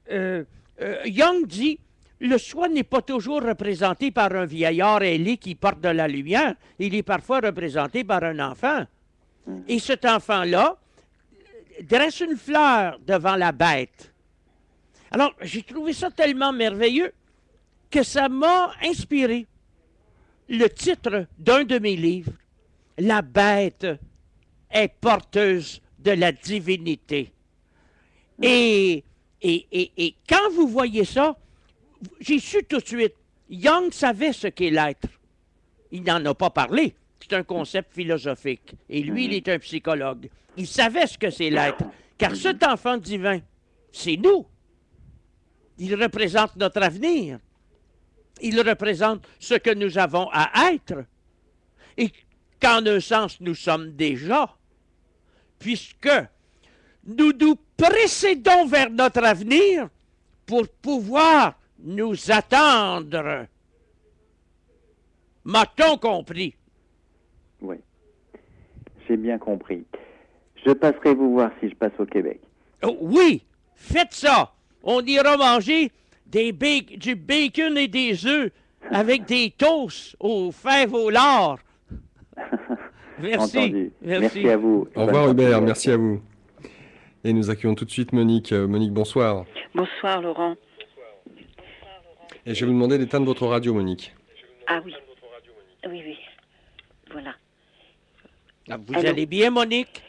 Jung dit, le soi n'est pas toujours représenté par un vieillard ailé qui porte de la lumière, il est parfois représenté par un enfant. Et cet enfant-là dresse une fleur devant la bête. Alors, j'ai trouvé ça tellement merveilleux que ça m'a inspiré le titre d'un de mes livres, La bête est porteuse de la divinité. Et quand vous voyez ça, j'ai su tout de suite, Jung savait ce qu'est l'être. Il n'en a pas parlé. C'est un concept philosophique. Et lui, il est un psychologue. Il savait ce que c'est l'être. Car cet enfant divin, c'est nous. Il représente notre avenir. Il représente ce que nous avons à être. Et qu'en un sens, nous sommes déjà. Puisque nous nous précédons vers notre avenir pour pouvoir nous attendre. M'a-t-on compris? Oui, j'ai bien compris. Je passerai vous voir si je passe au Québec. Oh, oui, faites ça. On ira manger du bacon et des œufs avec des toasts aux fèves au lard. Merci. Entendu. Merci à vous. Au revoir Hubert, merci à vous. Et nous accueillons tout de suite Monique. Monique, bonsoir. Bonsoir Laurent. Et je vais vous demander d'éteindre votre radio, Monique. Ah oui. Oui, oui. Voilà. Vous allez bien, Monique?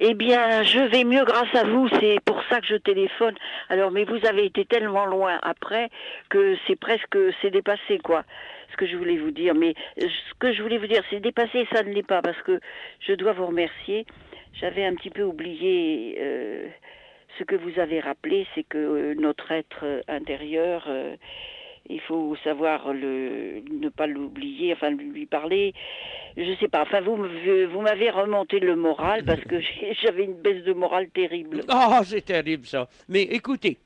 Eh bien, je vais mieux grâce à vous, c'est pour ça que je téléphone. Alors, mais vous avez été tellement loin après que c'est dépassé, quoi, ce que je voulais vous dire. Mais ce que je voulais vous dire, c'est dépassé, ça ne l'est pas, parce que je dois vous remercier. J'avais un petit peu oublié ce que vous avez rappelé, c'est que notre être intérieur, il faut savoir ne pas l'oublier, enfin lui parler. Je sais pas, enfin vous m'avez remonté le moral parce que j'avais une baisse de morale terrible. Ah, c'est terrible ça. Mais écoutez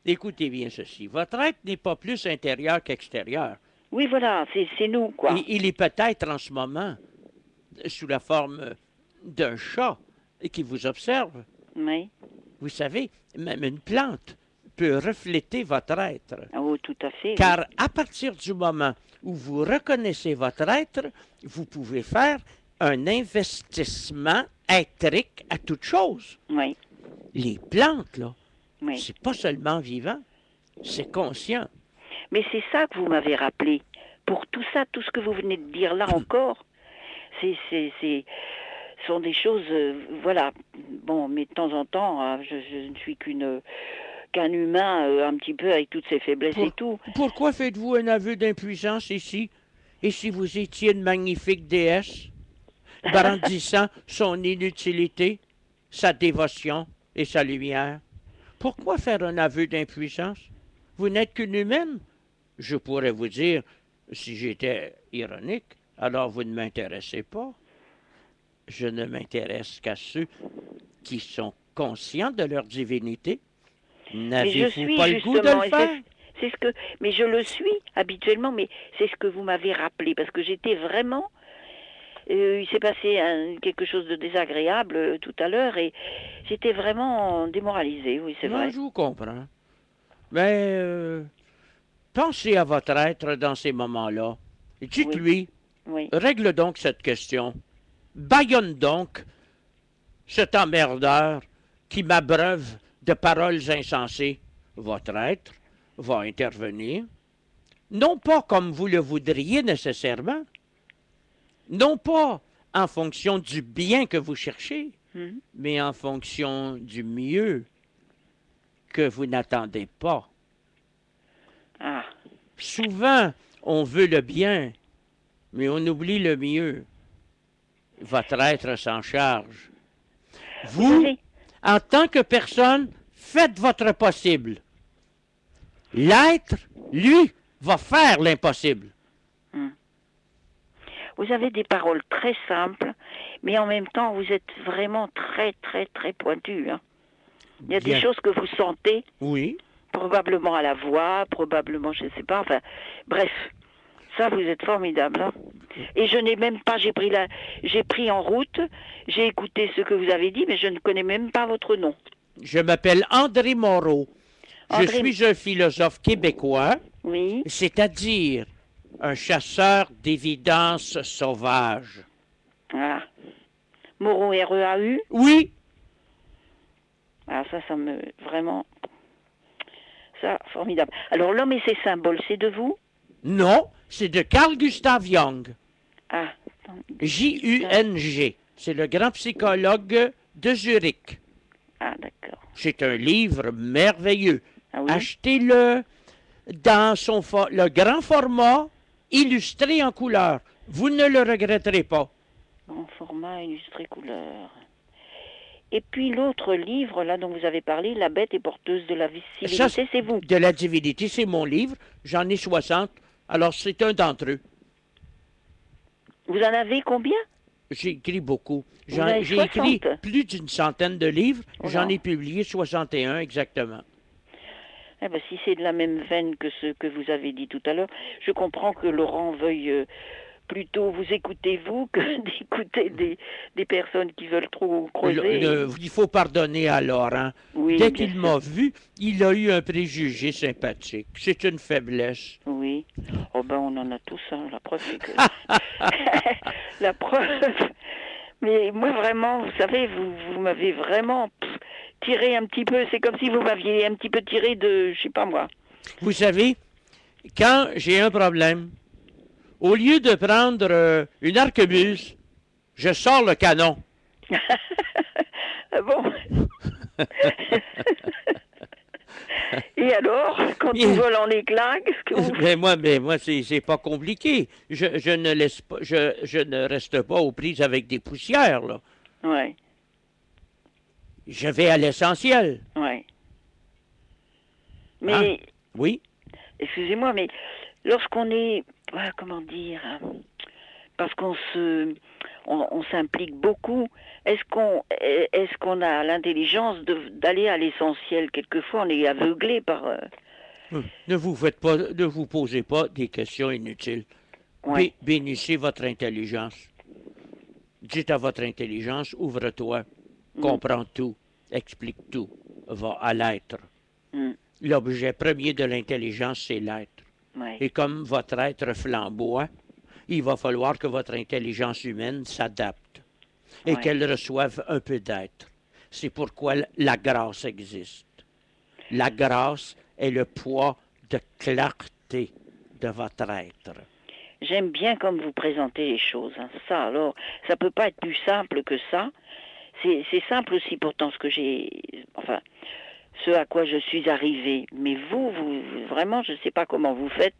bien ceci. Votre être n'est pas plus intérieur qu'extérieur. Oui, voilà, c'est nous, quoi. Il est peut-être en ce moment sous la forme d'un chat qui vous observe. Oui. Vous savez, même une plante peut refléter votre être. Oh, tout à fait. Car à partir du moment où vous reconnaissez votre être, vous pouvez faire un investissement éthérique à toute chose. Oui. Les plantes, là, Oui. c'est pas seulement vivant, c'est conscient. Mais c'est ça que vous m'avez rappelé. Pour tout ça, tout ce que vous venez de dire là encore, sont des choses, voilà. Bon, mais de temps en temps, je ne suis qu'un humain un petit peu avec toutes ses faiblesses et tout. Pourquoi faites-vous un aveu d'impuissance ici? Et si vous étiez une magnifique déesse, brandissant son inutilité, sa dévotion et sa lumière? Pourquoi faire un aveu d'impuissance? Vous n'êtes qu'une humaine? Je pourrais vous dire, si j'étais ironique, alors vous ne m'intéressez pas. Je ne m'intéresse qu'à ceux qui sont conscients de leur divinité. N'avez-vous pas le goût de le faire? Mais je le suis habituellement, mais c'est ce que vous m'avez rappelé, parce que j'étais vraiment... il s'est passé quelque chose de désagréable tout à l'heure, et j'étais vraiment démoralisée, oui, c'est vrai. Je vous comprends. Mais pensez à votre être dans ces moments-là. Dites-lui, oui. Règle donc cette question. Bâillonne donc cet emmerdeur qui m'abreuve de paroles insensées. Votre être va intervenir, non pas comme vous le voudriez nécessairement, non pas en fonction du bien que vous cherchez, mais en fonction du mieux que vous n'attendez pas. Ah. Souvent, on veut le bien, mais on oublie le mieux. Votre être s'en charge. Vous, en tant que personne, faites votre possible. L'être, lui, va faire l'impossible. Vous avez des paroles très simples, mais en même temps, vous êtes vraiment très, très, très pointu. Hein. Il y a des choses que vous sentez. Oui. Probablement à la voix, probablement, je ne sais pas. Enfin, bref, ça, vous êtes formidable. Hein. Et je n'ai même pas, j'ai pris en route, j'ai écouté ce que vous avez dit, mais je ne connais même pas votre nom. Je m'appelle André Moreau. Je suis un philosophe québécois, oui. C'est-à-dire un chasseur d'évidences sauvages. Ah. Moreau, R-E-A-U? Oui. Ah, ça me... Vraiment... Ça, formidable. Alors, l'homme et ses symboles, c'est de vous? Non, c'est de Carl Gustav Jung. Ah. J-U-N-G. C'est le grand psychologue de Zurich. Ah, d'accord. C'est un livre merveilleux. Ah oui? Achetez-le dans le grand format, illustré en couleur. Vous ne le regretterez pas. Grand format, illustré couleur. Et puis l'autre livre, là, dont vous avez parlé, La bête est porteuse de la civilité, c'est vous? De la divinité, c'est mon livre. J'en ai 60. Alors, c'est un d'entre eux. Vous en avez combien? J'ai écrit beaucoup. J'ai écrit plus d'une centaine de livres. Oh, j'en ai publié 61 exactement. Eh ben, si c'est de la même veine que ce que vous avez dit tout à l'heure, je comprends que Laurent veuille plutôt vous écouter vous que d'écouter des personnes qui veulent trop creuser. Il faut pardonner à Laurent. Oui, Dès bien qu'il sûr. m'a vu, il a eu un préjugé sympathique. C'est une faiblesse. Oui. Oh ben on en a tous, hein. La preuve c'est que... La preuve... Mais moi vraiment, vous savez, vous m'avez vraiment tiré un petit peu, c'est comme si vous m'aviez un petit peu tiré de, je sais pas moi. Vous savez, quand j'ai un problème, au lieu de prendre une arquebuse, je sors le canon. Ah bon. Et alors, quand tout vole en éclats, qu'est-ce que vous faites? Mais moi c'est pas compliqué. Je ne reste pas aux prises avec des poussières, là. Ouais, Je vais à l'essentiel. ouais. Mais, Oui. excusez-moi, mais lorsqu'on est, comment dire, parce qu'on s'implique beaucoup, est-ce qu'on a l'intelligence d'aller à l'essentiel? Quelquefois, on est aveuglé par... Ne vous posez pas des questions inutiles. Ouais. Bénissez votre intelligence. Dites à votre intelligence, ouvre-toi, comprends tout, explique tout, va à l'être. L'objet premier de l'intelligence, c'est l'être. Ouais. Et comme votre être flamboie, il va falloir que votre intelligence humaine s'adapte et Ouais. qu'elle reçoive un peu d'être. C'est pourquoi la grâce existe. La grâce est le poids de clarté de votre être. J'aime bien comme vous présentez les choses. Hein. Ça, alors, ça peut pas être plus simple que ça. C'est simple aussi pourtant ce que j'ai... Enfin, ce à quoi je suis arrivée. Mais vous vraiment, je ne sais pas comment vous faites,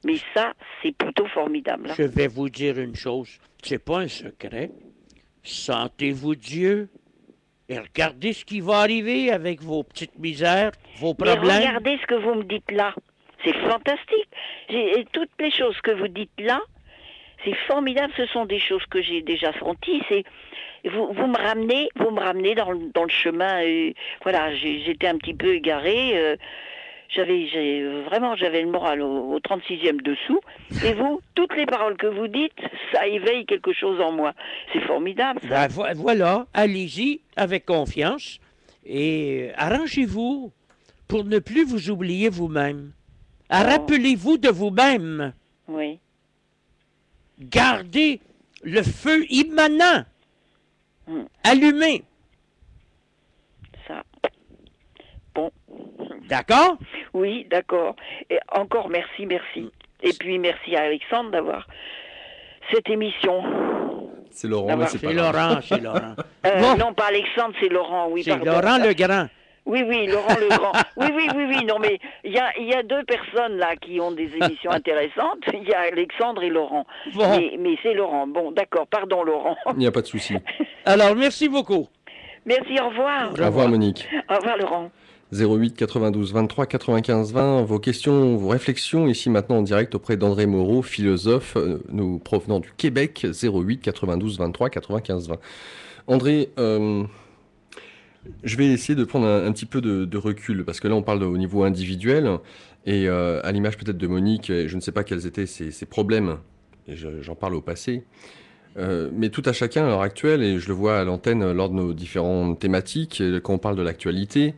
mais ça, c'est plutôt formidable. Hein. Je vais vous dire une chose, c'est pas un secret. Sentez-vous Dieu et regardez ce qui va arriver avec vos petites misères, vos Mais problèmes. regardez ce que vous me dites là. C'est fantastique. Et toutes les choses que vous dites là, c'est formidable. Ce sont des choses que j'ai déjà senties. Vous me ramenez dans le chemin. Voilà, j'étais un petit peu égarée. J'avais le moral au 36e dessous. Et vous, toutes les paroles que vous dites, ça éveille quelque chose en moi. C'est formidable, ça. Voilà, allez-y avec confiance et arrangez-vous pour ne plus vous oublier vous-même. Rappelez-vous de vous-même. Oui. Gardez le feu immanent, allumé. Ça. Bon. D'accord? Oui, d'accord. Et encore merci. Et puis merci à Alexandre d'avoir cette émission. C'est Laurent, mais c'est pas grave. C'est Laurent. Non, pas Alexandre, c'est Laurent, oui, C'est pardon. Laurent le Grand. Oui, Laurent le Grand. Oui, non, mais il y a deux personnes là qui ont des émissions intéressantes. Il y a Alexandre et Laurent. Bon. Mais c'est Laurent. Bon, d'accord, pardon Laurent. Il n'y a pas de souci. Alors, merci beaucoup. Merci, au revoir. Au revoir, Monique. Au revoir Laurent. 08 92 23 95 20, vos questions, vos réflexions ici maintenant en direct auprès d'André Moreau, philosophe, nous provenant du Québec, 08 92 23 95 20. André, je vais essayer de prendre un petit peu de recul, parce que là on parle au niveau individuel, et à l'image peut-être de Monique, je ne sais pas quels étaient ses problèmes, et j'en parle au passé. Mais tout à chacun à l'heure actuelle, et je le vois à l'antenne lors de nos différentes thématiques, quand on parle de l'actualité,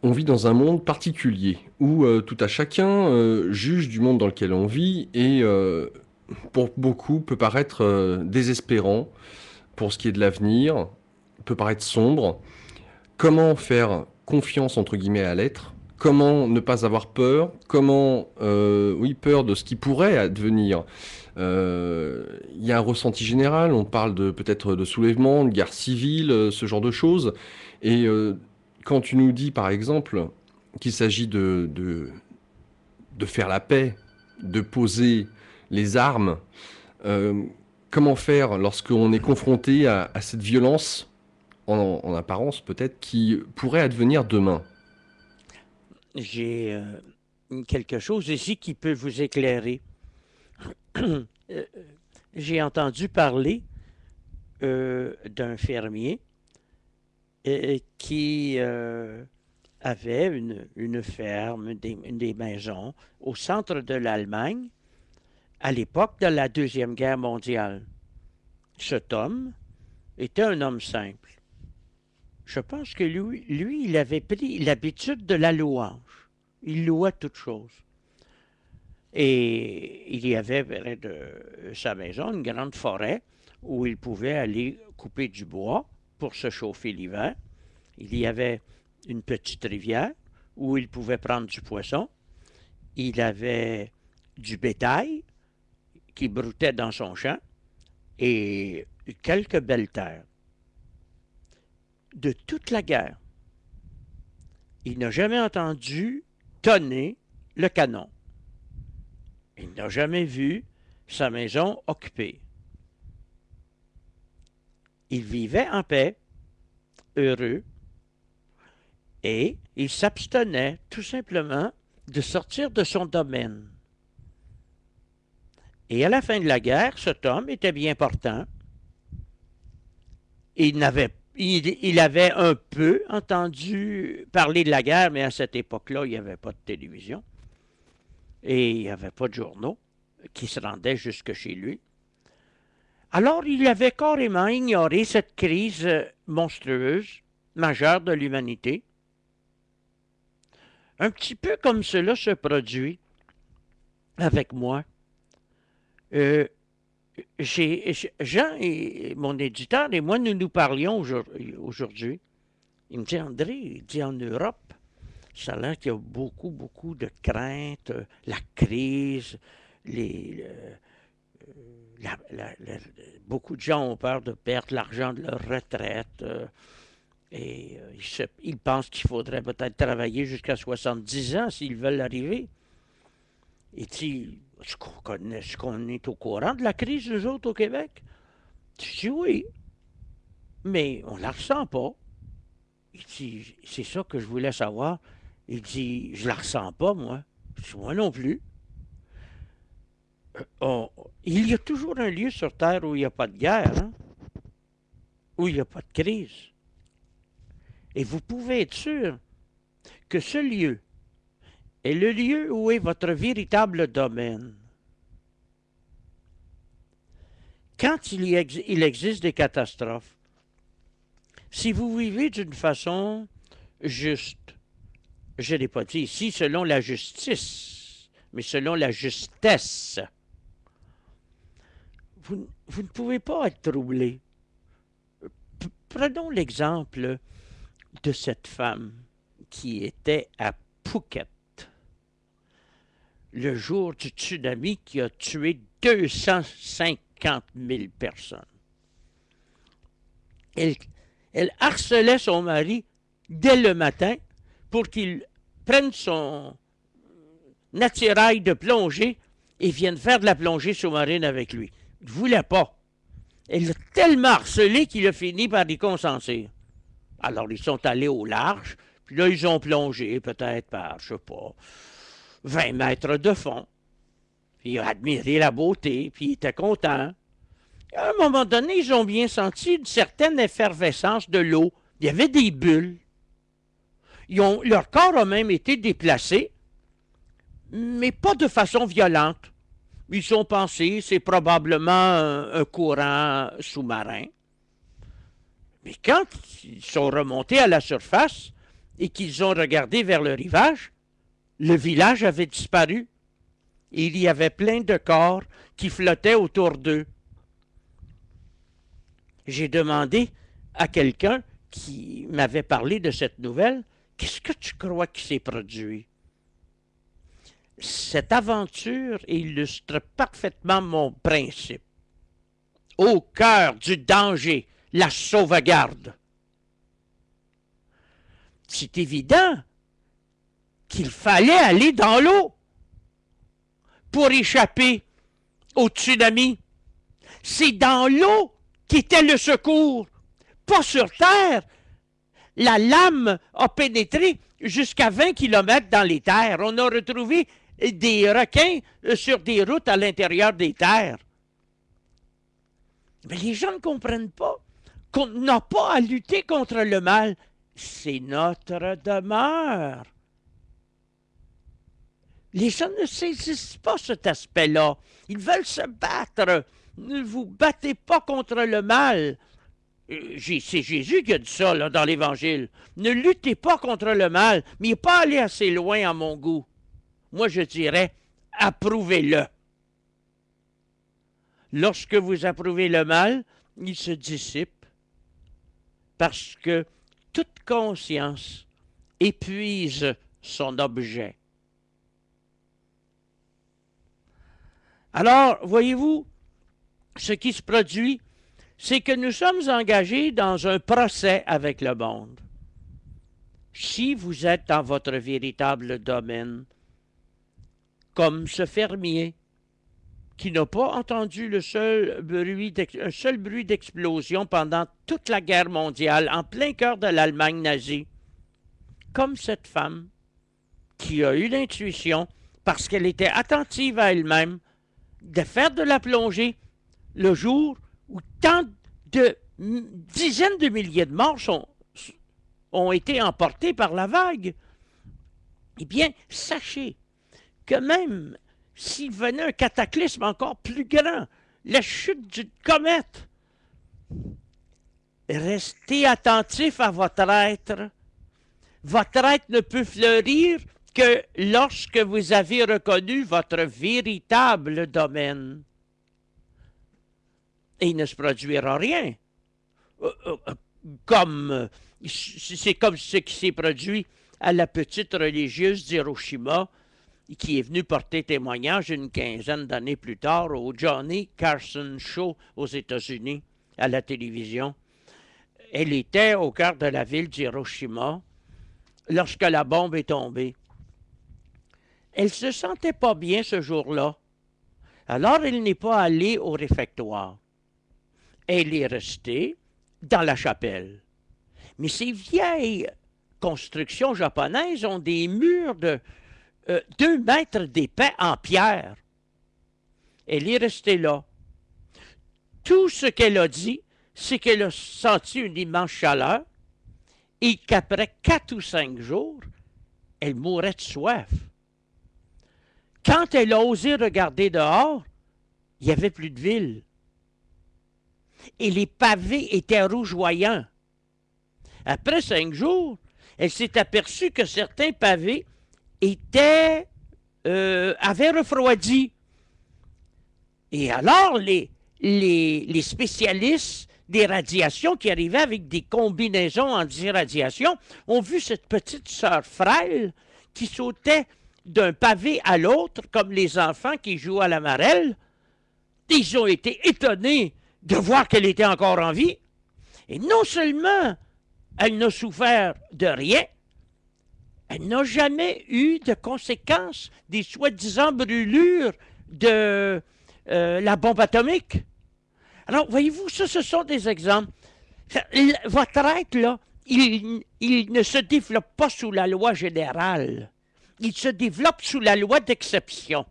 on vit dans un monde particulier où tout à chacun juge du monde dans lequel on vit et pour beaucoup peut paraître désespérant pour ce qui est de l'avenir, peut paraître sombre. Comment faire confiance entre guillemets à l'être? Comment ne pas avoir peur? Comment, peur de ce qui pourrait advenir? Il y a un ressenti général, on parle peut-être de soulèvement, de guerre civile, ce genre de choses. Et quand tu nous dis, par exemple, qu'il s'agit de faire la paix, de poser les armes, comment faire lorsqu'on est confronté à cette violence, en apparence peut-être, qui pourrait advenir demain? J'ai quelque chose ici qui peut vous éclairer. J'ai entendu parler d'un fermier qui avait une ferme, des maisons au centre de l'Allemagne à l'époque de la Deuxième Guerre mondiale. Cet homme était un homme simple. Je pense que lui, il avait pris l'habitude de la louange. Il louait toutes choses. Et il y avait près de sa maison une grande forêt où il pouvait aller couper du bois pour se chauffer l'hiver. Il y avait une petite rivière où il pouvait prendre du poisson. Il avait du bétail qui broutait dans son champ et quelques belles terres. De toute la guerre, il n'a jamais entendu tonner le canon. Il n'a jamais vu sa maison occupée. Il vivait en paix, heureux, et il s'abstenait tout simplement de sortir de son domaine. Et à la fin de la guerre, cet homme était bien portant. Il avait un peu entendu parler de la guerre, mais à cette époque-là, il n'y avait pas de télévision. Et il n'y avait pas de journaux qui se rendaient jusque chez lui. Alors, il avait carrément ignoré cette crise monstrueuse, majeure de l'humanité. Un petit peu comme cela se produit avec moi. Jean et mon éditeur et moi, nous parlions aujourd'hui. Il me dit, André, il dit en Europe, ça a l'air qu'il y a beaucoup, beaucoup de craintes, la crise, beaucoup de gens ont peur de perdre l'argent de leur retraite et ils pensent qu'il faudrait peut-être travailler jusqu'à 70 ans s'ils veulent arriver. Il dit, est-ce qu'on est au courant de la crise, nous autres, au Québec? Je dis oui, mais on ne la ressent pas. Il dit, c'est ça que je voulais savoir. Il dit, je la ressens pas, moi. Je dis, moi non plus. Il y a toujours un lieu sur Terre où il n'y a pas de guerre, hein? Où il n'y a pas de crise. Et vous pouvez être sûr que ce lieu est le lieu où est votre véritable domaine. Quand il existe des catastrophes, si vous vivez d'une façon juste, je n'ai pas dit ici selon la justice, mais selon la justesse, vous ne pouvez pas être troublé. Prenons l'exemple de cette femme qui était à Phuket le jour du tsunami qui a tué 250 000 personnes. Elle harcelait son mari dès le matin pour qu'il prenne son attirail de plongée et vienne faire de la plongée sous-marine avec lui. Il ne voulait pas. Elle l'a tellement harcelé qu'il a fini par y consentir. Alors, ils sont allés au large, puis là, ils ont plongé peut-être par, je ne sais pas, 20 mètres de fond. Puis il a admiré la beauté, puis il était content. À un moment donné, ils ont bien senti une certaine effervescence de l'eau. Il y avait des bulles. Leur corps a même été déplacé, mais pas de façon violente. Ils ont pensé c'est probablement un courant sous-marin. Mais quand ils sont remontés à la surface et qu'ils ont regardé vers le rivage, le village avait disparu. Et il y avait plein de corps qui flottaient autour d'eux. J'ai demandé à quelqu'un qui m'avait parlé de cette nouvelle, qu'est-ce que tu crois qui s'est produit? Cette aventure illustre parfaitement mon principe. Au cœur du danger, la sauvegarde. C'est évident qu'il fallait aller dans l'eau pour échapper au tsunami. C'est dans l'eau qu'était le secours, pas sur terre. La lame a pénétré jusqu'à 20 km dans les terres. On a retrouvé des requins sur des routes à l'intérieur des terres. Mais les gens ne comprennent pas qu'on n'a pas à lutter contre le mal, c'est notre demeure. Les gens ne saisissent pas cet aspect-là. Ils veulent se battre. Ne vous battez pas contre le mal. C'est Jésus qui a dit ça là, dans l'Évangile. Ne luttez pas contre le mal, mais il n'est pas allé assez loin à mon goût. Moi, je dirais, approuvez-le. Lorsque vous approuvez le mal, il se dissipe parce que toute conscience épuise son objet. Alors, voyez-vous, ce qui se produit, c'est que nous sommes engagés dans un procès avec le monde. Si vous êtes dans votre véritable domaine, comme ce fermier qui n'a pas entendu un seul bruit d'explosion pendant toute la guerre mondiale, en plein cœur de l'Allemagne nazie, comme cette femme qui a eu l'intuition, parce qu'elle était attentive à elle-même, de faire de la plongée le jour où tant de dizaines de milliers de morts ont été emportés par la vague. Eh bien, sachez que même s'il venait un cataclysme encore plus grand, la chute d'une comète, restez attentif à votre être. Votre être ne peut fleurir que lorsque vous avez reconnu votre véritable domaine. Et il ne se produira rien. C'est comme ce qui s'est produit à la petite religieuse d'Hiroshima qui est venue porter témoignage une quinzaine d'années plus tard au Johnny Carson Show aux États-Unis, à la télévision. Elle était au cœur de la ville d'Hiroshima lorsque la bombe est tombée. Elle ne se sentait pas bien ce jour-là. Alors, elle n'est pas allée au réfectoire. Elle est restée dans la chapelle. Mais ces vieilles constructions japonaises ont des murs de 2 mètres d'épais en pierre. Elle est restée là. Tout ce qu'elle a dit, c'est qu'elle a senti une immense chaleur et qu'après 4 ou 5 jours, elle mourait de soif. Quand elle a osé regarder dehors, il n'y avait plus de ville. Et les pavés étaient rougeoyants. Après 5 jours, elle s'est aperçue que certains pavés avaient refroidi. Et alors, les spécialistes des radiations qui arrivaient avec des combinaisons anti-radiation ont vu cette petite sœur frêle qui sautait d'un pavé à l'autre, comme les enfants qui jouent à la marelle. Ils ont été étonnés de voir qu'elle était encore en vie. Et non seulement elle n'a souffert de rien, elle n'a jamais eu de conséquences des soi-disant brûlures de la bombe atomique. Alors, voyez-vous, ça, ce sont des exemples. Votre être, là, il ne se développe pas sous la loi générale. Il se développe sous la loi d'exception.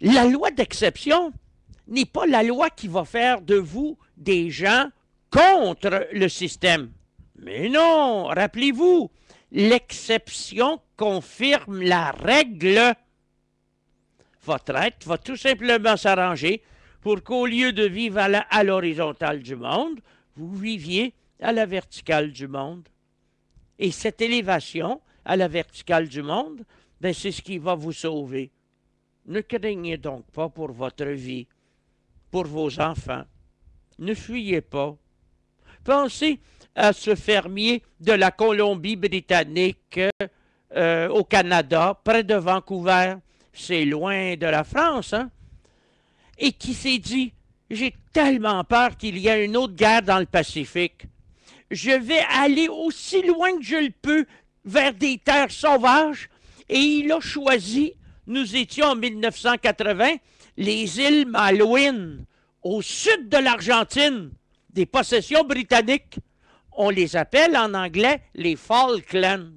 La loi d'exception n'est pas la loi qui va faire de vous des gens contre le système. Mais non, rappelez-vous, l'exception confirme la règle. Votre être va tout simplement s'arranger pour qu'au lieu de vivre à l'horizontale du monde, vous viviez à la verticale du monde. Et cette élévation à la verticale du monde, ben c'est ce qui va vous sauver. Ne craignez donc pas pour votre vie, pour vos enfants. Ne fuyez pas. Pensez à ce fermier de la Colombie-Britannique au Canada, près de Vancouver. C'est loin de la France, hein? Et qui s'est dit, j'ai tellement peur qu'il y ait une autre guerre dans le Pacifique. Je vais aller aussi loin que je le peux vers des terres sauvages. Et il a choisi, nous étions en 1980, les îles Malouines, au sud de l'Argentine, des possessions britanniques. On les appelle en anglais les Falklands.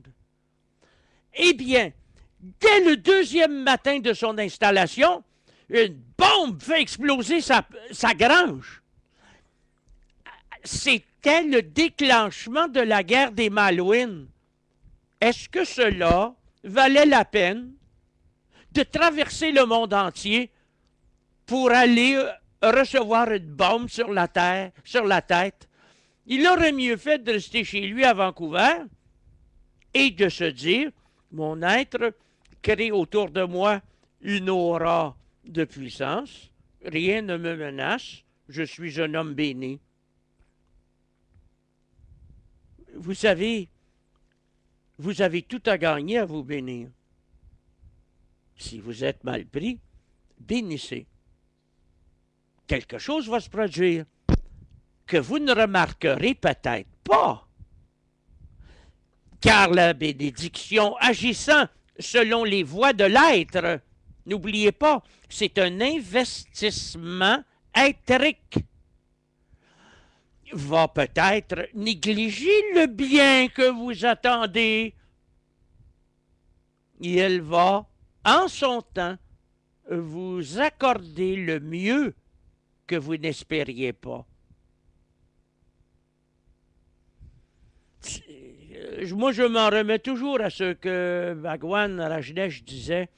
Eh bien, dès le 2e matin de son installation, une bombe fait exploser sa grange. C'est c'était le déclenchement de la guerre des Malouines. Est-ce que cela valait la peine de traverser le monde entier pour aller recevoir une bombe sur la terre, sur la tête? Il aurait mieux fait de rester chez lui à Vancouver et de se dire, mon être crée autour de moi une aura de puissance, rien ne me menace, je suis un homme béni. Vous savez, vous avez tout à gagner à vous bénir. Si vous êtes mal pris, bénissez. Quelque chose va se produire que vous ne remarquerez peut-être pas. Car la bénédiction agissant selon les voies de l'être, n'oubliez pas, c'est un investissement éthérique, va peut-être négliger le bien que vous attendez. Et elle va, en son temps, vous accorder le mieux que vous n'espériez pas. Moi, je m'en remets toujours à ce que Bhagwan Rajneesh disait.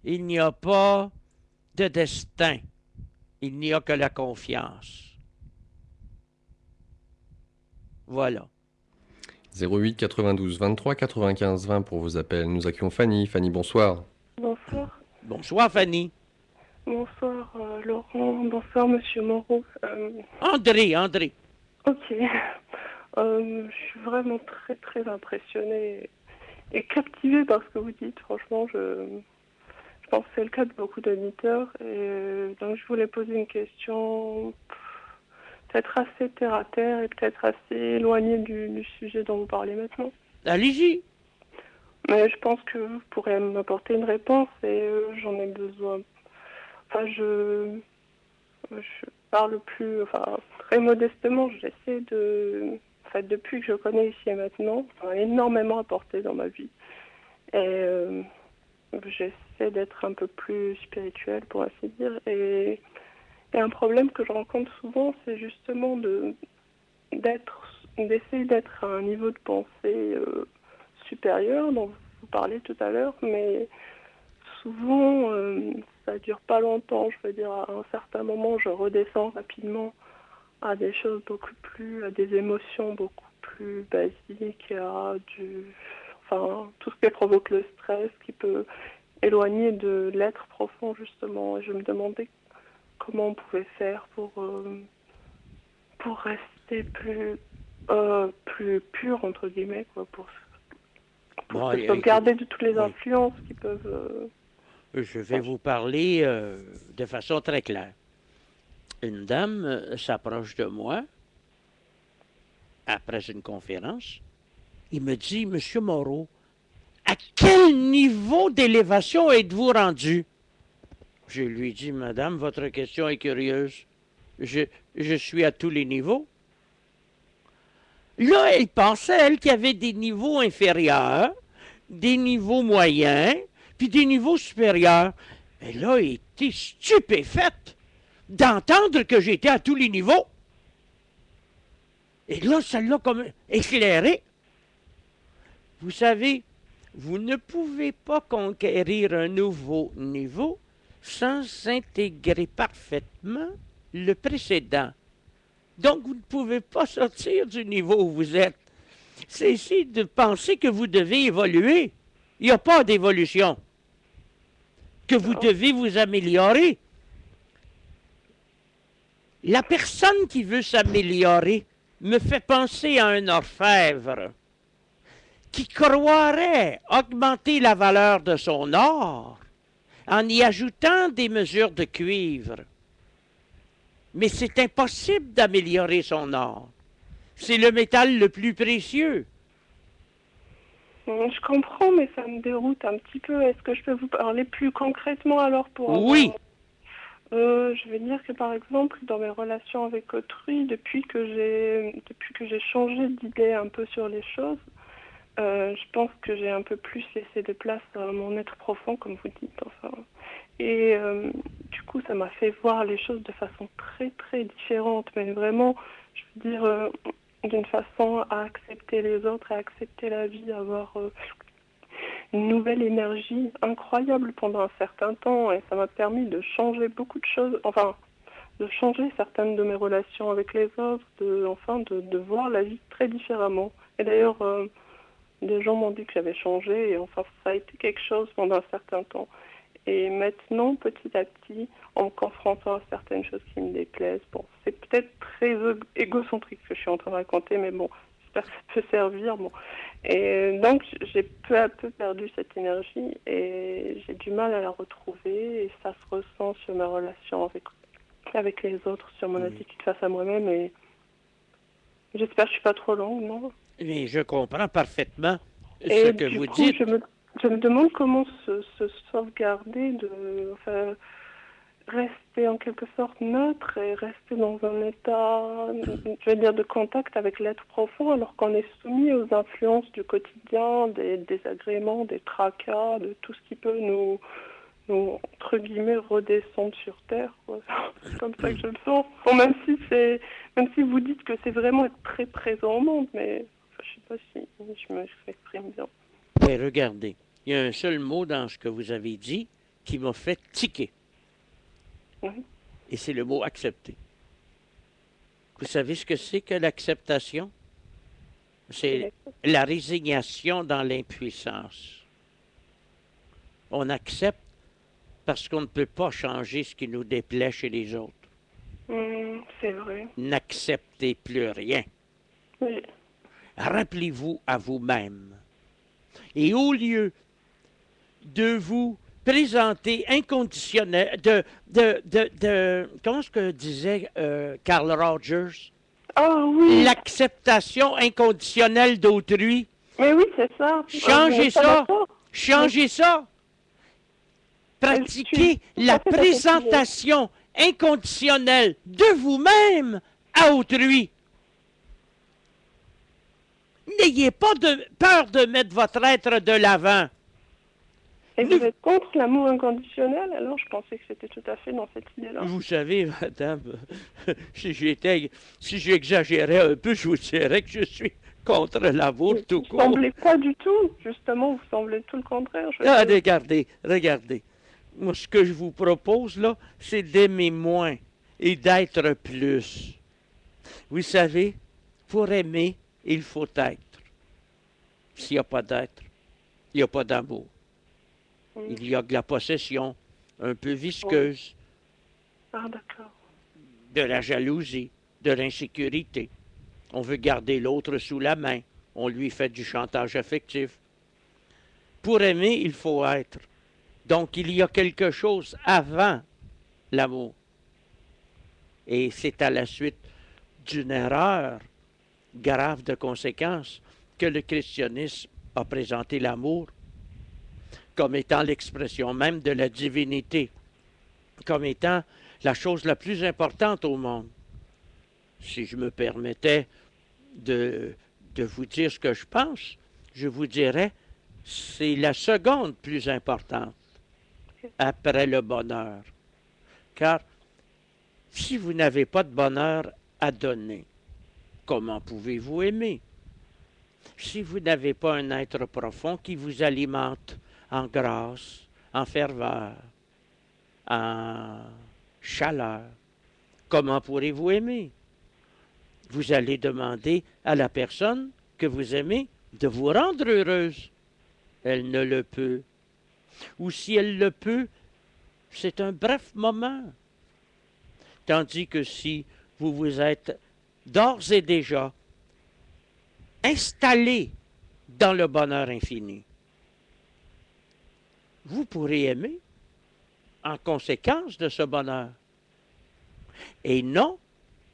Il n'y a pas de destin. Il n'y a que la confiance. Voilà. 08 92 23 95 20 pour vos appels. Nous accueillons Fanny. Fanny, bonsoir. Bonsoir. Bonsoir, Fanny. Bonsoir, Laurent. Bonsoir, Monsieur Moreau. André. Ok. Je suis vraiment très, très impressionnée et captivée par ce que vous dites. Franchement, je pense que c'est le cas de beaucoup d'auditeurs. Et donc, je voulais poser une question peut-être assez terre à terre et peut-être assez éloignée du sujet dont vous parlez maintenant. Allez-y. Mais je pense que vous pourrez m'apporter une réponse et j'en ai besoin. Enfin, je parle très modestement. J'essaie de... En fait, depuis que je connais ici et maintenant, ça m'a énormément apporté dans ma vie. Et j'essaie d'être un peu plus spirituelle, pour ainsi dire. Et un problème que je rencontre souvent, c'est justement d'essayer d'être à un niveau de pensée supérieur, dont vous parlez tout à l'heure, mais souvent, ça dure pas longtemps. Je veux dire, à un certain moment, je redescends rapidement à des choses à des émotions beaucoup plus basiques, tout ce qui provoque le stress, qui peut éloigner de l'être profond, justement. Et je me demandais comment on pouvait faire pour rester plus pur, entre guillemets, quoi, pour se sauvegarder de toutes les influences qui peuvent... Je vais vous parler de façon très claire. Une dame s'approche de moi après une conférence. Il me dit, Monsieur Moreau, à quel niveau d'élévation êtes-vous rendu? Je lui dis, Madame, votre question est curieuse. Je suis à tous les niveaux. Là, elle pensait, elle, qu'il y avait des niveaux inférieurs, des niveaux moyens, puis des niveaux supérieurs. Elle a été stupéfaite d'entendre que j'étais à tous les niveaux. Et là, ça l'a comme éclairé. Vous savez, vous ne pouvez pas conquérir un nouveau niveau sans intégrer parfaitement le précédent. Donc, vous ne pouvez pas sortir du niveau où vous êtes. Cessez de penser que vous devez évoluer. Il n'y a pas d'évolution. Que vous devez vous améliorer. La personne qui veut s'améliorer me fait penser à un orfèvre qui croirait augmenter la valeur de son or en y ajoutant des mesures de cuivre. Mais c'est impossible d'améliorer son or. C'est le métal le plus précieux. Je comprends, mais ça me déroute un petit peu. Est-ce que je peux vous parler plus concrètement alors pour... Oui. Je vais dire que par exemple, dans mes relations avec autrui, depuis que j'ai changé d'idée un peu sur les choses, je pense que j'ai un peu plus laissé de place à mon être profond, comme vous dites. Enfin. Et du coup, ça m'a fait voir les choses de façon très, très différente. Mais vraiment, je veux dire, d'une façon à accepter les autres, à accepter la vie, avoir une nouvelle énergie incroyable pendant un certain temps. Et ça m'a permis de changer beaucoup de choses, enfin, de changer certaines de mes relations avec les autres, de voir la vie très différemment. Et d'ailleurs, des gens m'ont dit que j'avais changé, et enfin, ça a été quelque chose pendant un certain temps. Et maintenant, petit à petit, en me confrontant à certaines choses qui me déplaisent, bon, c'est peut-être très égocentrique ce que je suis en train de raconter, mais bon, j'espère que ça peut servir. Bon. Et donc, j'ai peu à peu perdu cette énergie, et j'ai du mal à la retrouver, et ça se ressent sur ma relation avec les autres, sur mon attitude face à moi-même, et j'espère que je suis pas trop longue, non? Mais je comprends parfaitement Et ce que du vous coup, dites. je me demande comment se sauvegarder, enfin, rester en quelque sorte neutre et rester dans un état, je vais dire, de contact avec l'être profond, alors qu'on est soumis aux influences du quotidien, des désagréments, des tracas, de tout ce qui peut nous entre guillemets, redescendre sur Terre, quoi. C'est comme ça que je le sens. Bon, même si vous dites que c'est vraiment être très présent au monde, mais enfin, je sais pas si je m'exprime bien. Mais regardez, il y a un seul mot dans ce que vous avez dit qui m'a fait tiquer. Oui. Et c'est le mot accepter. Vous savez ce que c'est que l'acceptation? C'est la résignation dans l'impuissance. On accepte parce qu'on ne peut pas changer ce qui nous déplaît chez les autres. C'est vrai. N'acceptez plus rien. Oui. Rappelez-vous à vous-même. Et au lieu de vous présenter inconditionnel, comment est-ce que disait Carl Rogers? Ah oui. L'acceptation inconditionnelle d'autrui. Mais oui, c'est ça. Changez ça. Changez ça. Pratiquez la présentation inconditionnelle de vous-même à autrui. N'ayez pas peur de mettre votre être de l'avant. Et vous êtes contre l'amour inconditionnel? Alors, je pensais que c'était tout à fait dans cette idée-là. Vous savez, madame, si j'exagérais un peu, je vous dirais que je suis contre l'amour tout court. Vous ne semblez pas du tout. Justement, vous semblez tout le contraire. Regardez. Moi, ce que je vous propose, là, c'est d'aimer moins et d'être plus. Vous savez, pour aimer, il faut être. S'il n'y a pas d'être, il n'y a pas d'amour. Il y a de la possession, un peu visqueuse. Ah, d'accord. De la jalousie, de l'insécurité. On veut garder l'autre sous la main. On lui fait du chantage affectif. Pour aimer, il faut être. Donc, il y a quelque chose avant l'amour. Et c'est à la suite d'une erreur grave de conséquences que le christianisme a présenté l'amour comme étant l'expression même de la divinité, comme étant la chose la plus importante au monde. Si je me permettais de vous dire ce que je pense, je vous dirais, c'est la seconde plus importante après le bonheur. Car si vous n'avez pas de bonheur à donner, comment pouvez-vous aimer? Si vous n'avez pas un être profond qui vous alimente en grâce, en ferveur, en chaleur, comment pourrez-vous aimer? Vous allez demander à la personne que vous aimez de vous rendre heureuse. Elle ne le peut. Ou si elle le peut, c'est un bref moment. Tandis que si vous vous êtes d'ores et déjà installé dans le bonheur infini, vous pourrez aimer en conséquence de ce bonheur. Et non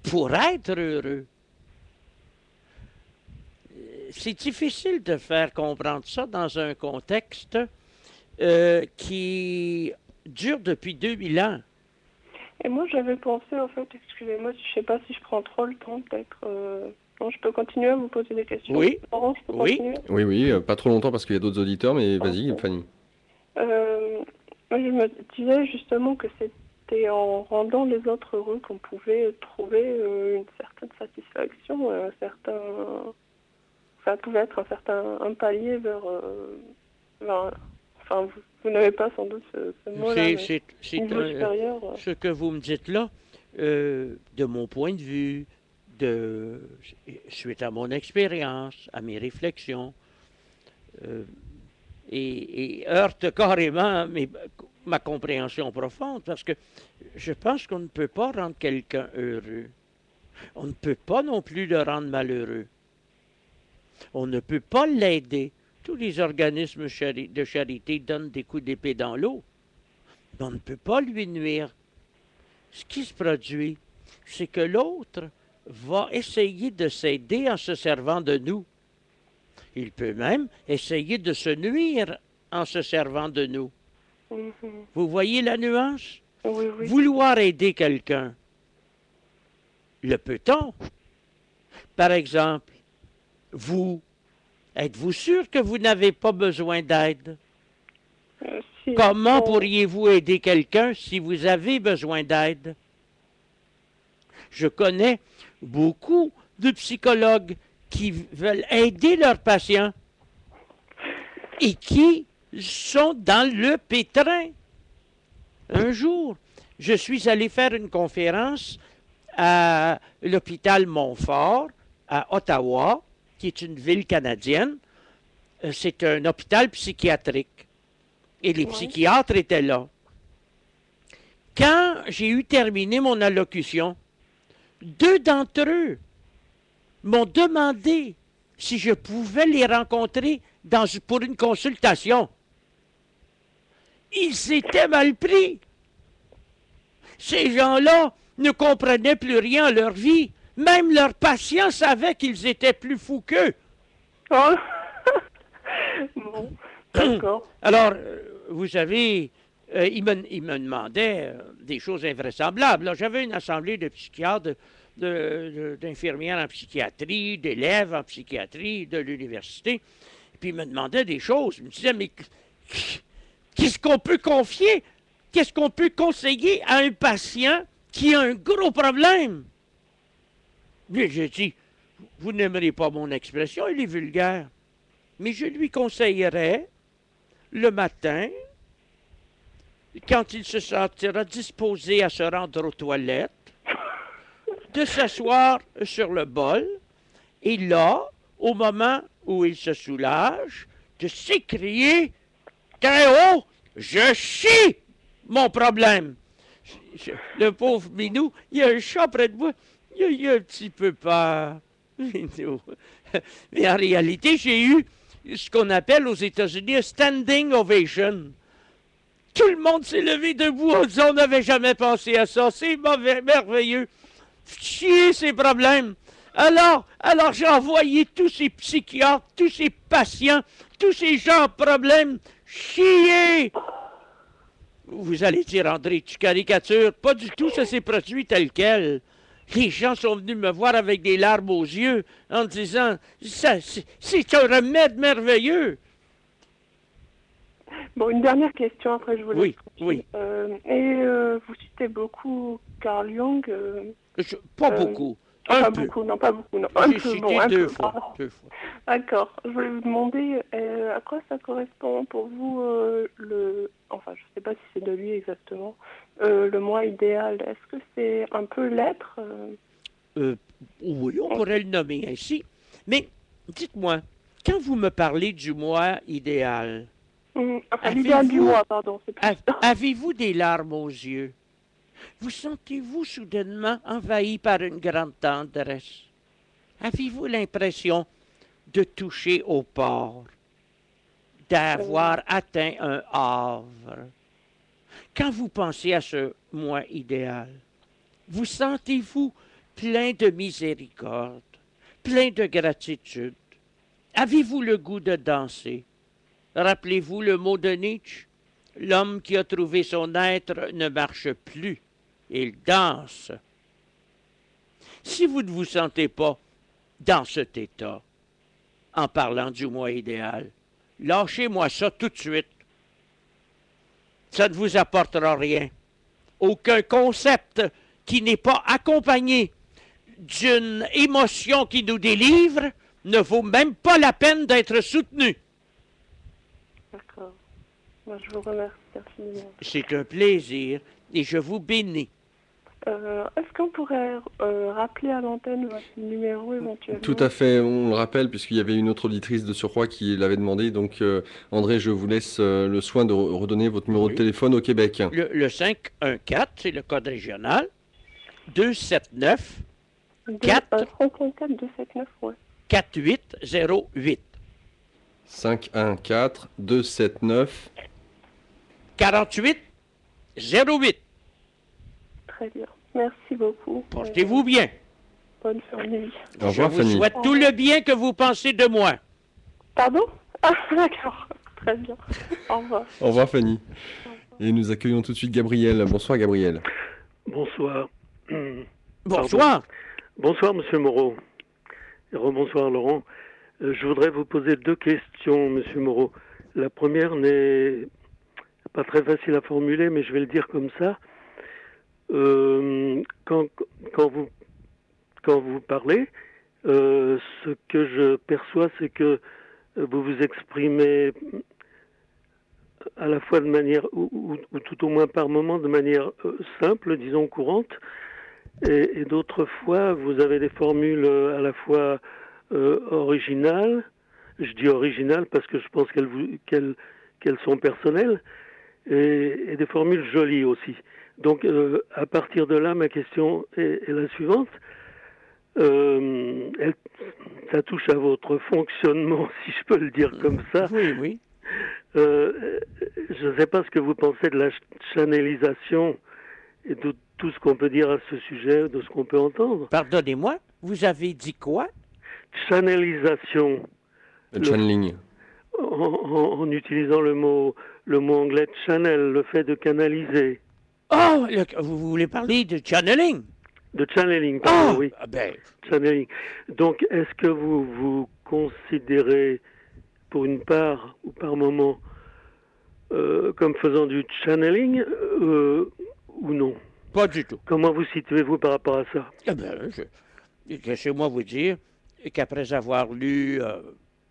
pour être heureux. C'est difficile de faire comprendre ça dans un contexte qui dure depuis 2000 ans. Et moi, j'avais pensé, en fait, excusez-moi, je ne sais pas si je prends trop le temps, peut-être. Non, je peux continuer à vous poser des questions. Oui. Laurent, je peux continuer? Oui, pas trop longtemps parce qu'il y a d'autres auditeurs, mais vas-y, Fanny. Moi, je me disais justement que c'est c'était en rendant les autres heureux qu'on pouvait trouver une certaine satisfaction, un certain... Ça pouvait être un palier enfin, vous n'avez pas sans doute ce mot-là, C'est niveau supérieur. ce que vous me dites là, de mon point de vue, suite à mon expérience, à mes réflexions, et heurte carrément ma compréhension profonde, parce que je pense qu'on ne peut pas rendre quelqu'un heureux. On ne peut pas non plus le rendre malheureux. On ne peut pas l'aider. Tous les organismes de charité donnent des coups d'épée dans l'eau. Mais on ne peut pas lui nuire. Ce qui se produit, c'est que l'autre va essayer de s'aider en se servant de nous. Il peut même essayer de se nuire en se servant de nous. Vous voyez la nuance? Oui, oui. Vouloir aider quelqu'un, le peut-on? Par exemple, êtes-vous sûr que vous n'avez pas besoin d'aide? Si, Comment pourriez-vous aider quelqu'un si vous avez besoin d'aide? Je connais beaucoup de psychologues qui veulent aider leurs patients et qui sont dans le pétrin. Un jour, je suis allé faire une conférence à l'hôpital Montfort, à Ottawa, qui est une ville canadienne. C'est un hôpital psychiatrique. Et les psychiatres étaient là. Quand j'ai eu terminé mon allocution, 2 d'entre eux m'ont demandé si je pouvais les rencontrer pour une consultation. Ils s'étaient mal pris. Ces gens-là ne comprenaient plus rien à leur vie. Même leurs patients savaient qu'ils étaient plus fous qu'eux. Oh. Bon, d'accord. Alors, vous savez, ils me demandaient des choses invraisemblables. J'avais une assemblée de psychiatres, d'infirmières en psychiatrie, d'élèves en psychiatrie de l'université. Puis ils me demandaient des choses. Ils me disaient, mais qu'est-ce qu'on peut confier? Qu'est-ce qu'on peut conseiller à un patient qui a un gros problème? Mais j'ai dit, vous n'aimerez pas mon expression, elle est vulgaire. Mais je lui conseillerais, le matin, quand il se sentira disposé à se rendre aux toilettes, de s'asseoir sur le bol, et là, au moment où il se soulage, de s'écrier très haut, « Je chie mon problème !» Le pauvre Minou, il y a un chat près de moi, il a un petit peu peur. Minou. Mais en réalité, j'ai eu ce qu'on appelle aux États-Unis un standing ovation. Tout le monde s'est levé debout en disant, on n'avait jamais pensé à ça, c'est merveilleux. Chier ses problèmes. Alors j'ai envoyé tous ces psychiatres, tous ces patients, tous ces gens en problème, chier. Vous allez dire, André, tu caricatures. Pas du tout, ça s'est produit tel quel. Les gens sont venus me voir avec des larmes aux yeux en disant, c'est un remède merveilleux. Bon, une dernière question, après je vous laisse. Oui. Vous citez beaucoup Carl Jung. Pas beaucoup. Pas beaucoup, non. Un J'ai peu, cité un deux peu, fois. D'accord. Je voulais vous demander à quoi ça correspond pour vous enfin, je ne sais pas si c'est de lui exactement, le moi idéal. Est-ce que c'est un peu l'être Oui, on pourrait le nommer ainsi. Mais dites-moi, quand vous me parlez du moi idéal, enfin, l'idéal du moi, pardon. Avez-vous des larmes aux yeux? Vous sentez-vous soudainement envahi par une grande tendresse? Avez-vous l'impression de toucher au port, d'avoir atteint un havre? Quand vous pensez à ce moi idéal, vous sentez-vous plein de miséricorde, plein de gratitude? Avez-vous le goût de danser? Rappelez-vous le mot de Nietzsche? L'homme qui a trouvé son être ne marche plus, il danse. Si vous ne vous sentez pas dans cet état, en parlant du moi idéal, lâchez-moi ça tout de suite. Ça ne vous apportera rien. aucun concept qui n'est pas accompagné d'une émotion qui nous délivre ne vaut même pas la peine d'être soutenu. D'accord. Moi, je vous remercie infiniment. C'est un plaisir et je vous bénis. Est-ce qu'on pourrait rappeler à l'antenne votre numéro éventuellement? Tout à fait, on le rappelle, puisqu'il y avait une autre auditrice de surcroît qui l'avait demandé. Donc, André, je vous laisse le soin de redonner votre numéro de téléphone au Québec. Le 514, c'est le code régional. 279 4 514 279, ouais. 4808. 514 279 4808. Très bien. Merci beaucoup. Portez-vous bien. Bonne journée. Au revoir, Je Fanny. vous souhaite tout le bien que vous pensez de moi. Pardon? Ah, d'accord. Très bien. Au revoir. Au revoir, Fanny. Et nous accueillons tout de suite Gabriel. Bonsoir, Gabriel. Bonsoir. Bonsoir. Bonsoir, Monsieur Moreau. Et rebonsoir, Laurent. Je voudrais vous poser 2 questions, Monsieur Moreau. La première n'est pas très facile à formuler, mais je vais le dire comme ça. Quand vous parlez, ce que je perçois, c'est que vous vous exprimez à la fois de manière, ou tout au moins par moment, de manière simple, disons courante, et d'autres fois, vous avez des formules à la fois originales. Je dis originales parce que je pense qu'elles sont personnelles, et des formules jolies aussi. Donc, à partir de là, ma question est la suivante. Ça touche à votre fonctionnement, si je peux le dire comme ça. Oui, oui. Je ne sais pas ce que vous pensez de la channelisation et de tout ce qu'on peut dire à ce sujet, de ce qu'on peut entendre. Pardonnez-moi, vous avez dit quoi? Channelisation. Le channeling. En utilisant le mot anglais channel, le fait de canaliser. Oh, vous voulez parler de channeling? De channeling, pardon, oui. Ben. Channeling. Donc, est-ce que vous considérez, pour une part ou par moment, comme faisant du channeling ou non? Pas du tout. Comment vous situez-vous par rapport à ça? Eh ben, laissez-moi vous dire qu'après avoir lu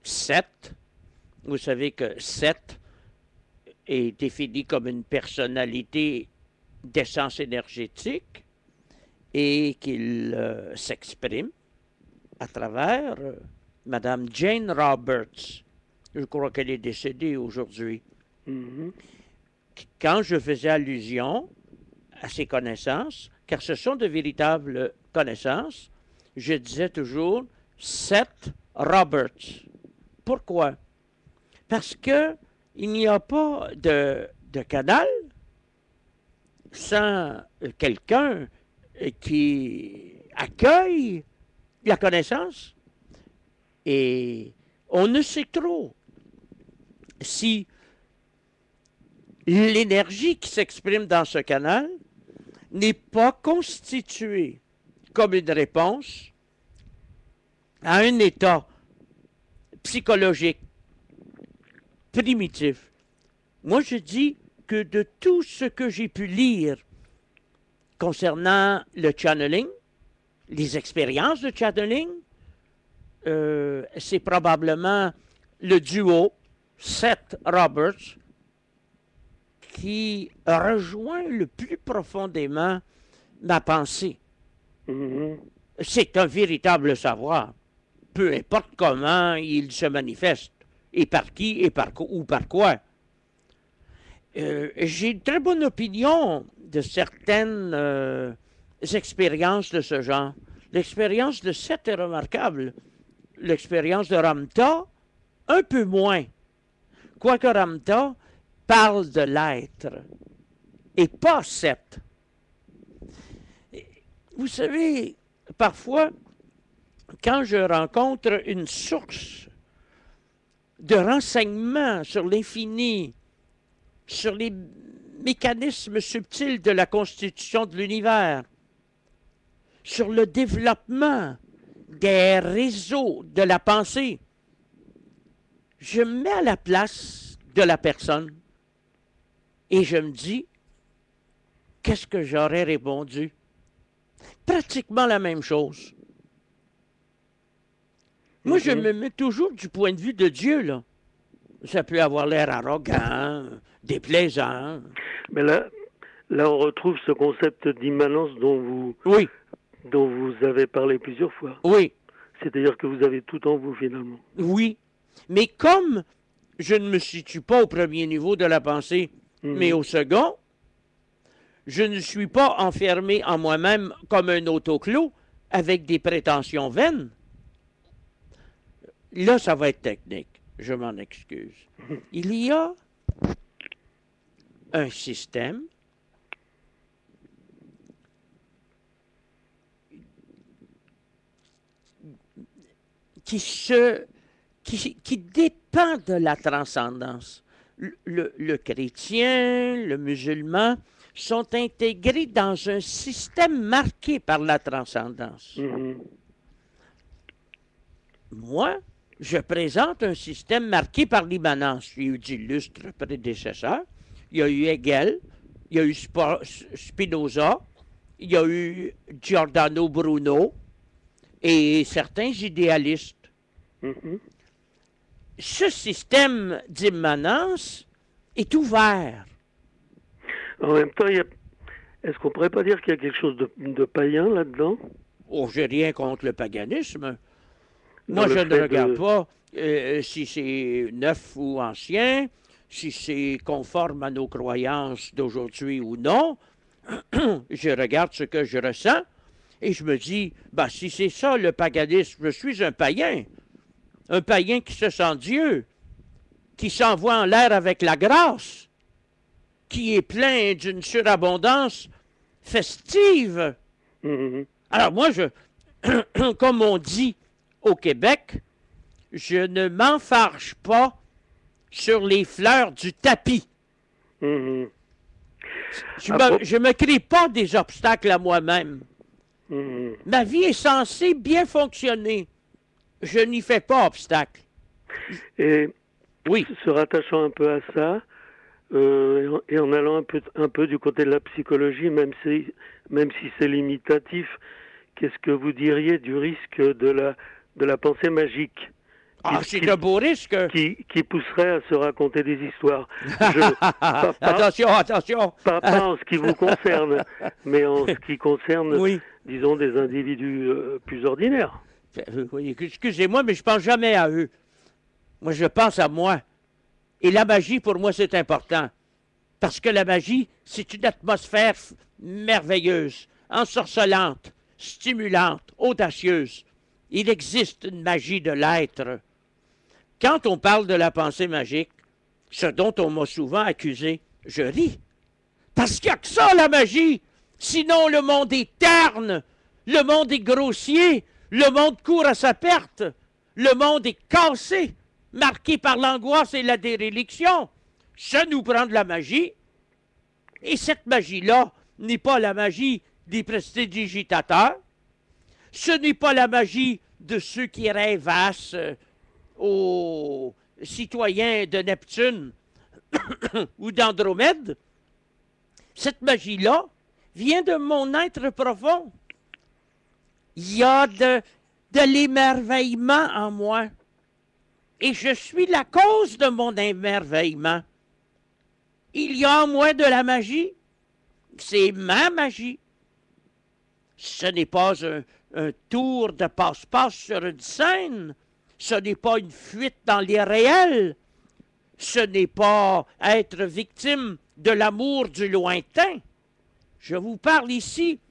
Seth, vous savez que Seth est défini comme une personnalité d'essence énergétique et qu'il s'exprime à travers Madame Jane Roberts. Je crois qu'elle est décédée aujourd'hui. Mm-hmm. Quand je faisais allusion à ses connaissances, car ce sont de véritables connaissances, je disais toujours Seth Roberts. Pourquoi? Parce que il n'y a pas de canal sans quelqu'un qui accueille la connaissance. Et on ne sait trop si l'énergie qui s'exprime dans ce canal n'est pas constituée comme une réponse à un état psychologique primitif. Moi, je dis que de tout ce que j'ai pu lire concernant le channeling, les expériences de channeling, c'est probablement le duo Seth Roberts qui rejoint le plus profondément ma pensée. Mm-hmm. C'est un véritable savoir, peu importe comment il se manifeste, et par qui, et ou par quoi. J'ai une très bonne opinion de certaines expériences de ce genre. L'expérience de Seth est remarquable. L'expérience de Ramtha, un peu moins. Quoique Ramtha parle de l'être et pas Seth. Vous savez, parfois, quand je rencontre une source de renseignements sur l'infini, sur les mécanismes subtils de la constitution de l'univers, sur le développement des réseaux de la pensée, je me mets à la place de la personne et je me dis, qu'est-ce que j'aurais répondu? Pratiquement la même chose. Moi, je me mets toujours du point de vue de Dieu, là. Ça peut avoir l'air arrogant, déplaisant. Mais là, on retrouve ce concept d'immanence dont vous avez parlé plusieurs fois. Oui. C'est-à-dire que vous avez tout en vous, finalement. Oui. Mais comme je ne me situe pas au premier niveau de la pensée, mais au second, je ne suis pas enfermé en moi-même comme un autoclos avec des prétentions vaines. Là, ça va être technique. Je m'en excuse. Il y a un système qui dépend de la transcendance. Le chrétien, le musulman sont intégrés dans un système marqué par la transcendance. Moi, je présente un système marqué par l'immanence. Il y a eu d'illustres prédécesseurs. Il y a eu Hegel, il y a eu Spinoza, il y a eu Giordano Bruno et certains idéalistes. Ce système d'immanence est ouvert. En même temps, est-ce qu'on ne pourrait pas dire qu'il y a quelque chose de païen là-dedans? Oh, j'ai rien contre le paganisme. Moi, je ne regarde pas si c'est neuf ou ancien, si c'est conforme à nos croyances d'aujourd'hui ou non. Je regarde ce que je ressens et je me dis, ben, si c'est ça le paganisme, je suis un païen. Un païen qui se sent Dieu, qui s'envoie en l'air avec la grâce, qui est plein d'une surabondance festive. Alors moi, comme on dit au Québec, je ne m'enfarge pas sur les fleurs du tapis. Je me crée pas des obstacles à moi-même. Ma vie est censée bien fonctionner. Je n'y fais pas obstacle. Et se rattachant un peu à ça, et en allant un peu du côté de la psychologie, même si c'est limitatif, qu'est-ce que vous diriez du risque de la pensée magique? C'est un beau risque. Qui pousserait à se raconter des histoires. Attention. Pas en ce qui vous concerne, mais en ce qui concerne, disons, des individus plus ordinaires. Oui, excusez-moi, mais je pense jamais à eux. Moi, je pense à moi. Et la magie, pour moi, c'est important. Parce que la magie, c'est une atmosphère merveilleuse, ensorcelante, stimulante, audacieuse. Il existe une magie de l'être. Quand on parle de la pensée magique, ce dont on m'a souvent accusé, je ris. Parce qu'il n'y a que ça, la magie. Sinon, le monde est terne, le monde est grossier, le monde court à sa perte, le monde est cassé, marqué par l'angoisse et la déréliction. Ça nous prend de la magie. Et cette magie-là n'est pas la magie des prestidigitateurs. Ce n'est pas la magie de ceux qui rêvassent aux citoyens de Neptune ou d'Andromède. Cette magie-là vient de mon être profond. Il y a de l'émerveillement en moi. Et je suis la cause de mon émerveillement. Il y a en moi de la magie. C'est ma magie. Ce n'est pas un tour de passe-passe sur une scène. Ce n'est pas une fuite dans l'irréel. Ce n'est pas être victime de l'amour du lointain. Je vous parle ici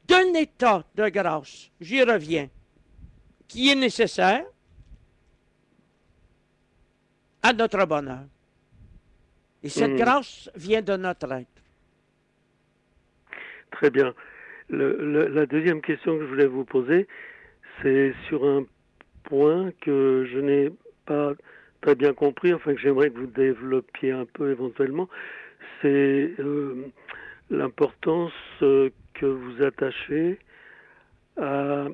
d'un état de grâce, j'y reviens, qui est nécessaire à notre bonheur. Et cette grâce vient de notre être. Très bien. La deuxième question que je voulais vous poser, c'est sur un point que je n'ai pas très bien compris, enfin que j'aimerais que vous développiez un peu éventuellement, c'est l'importance que vous attachez à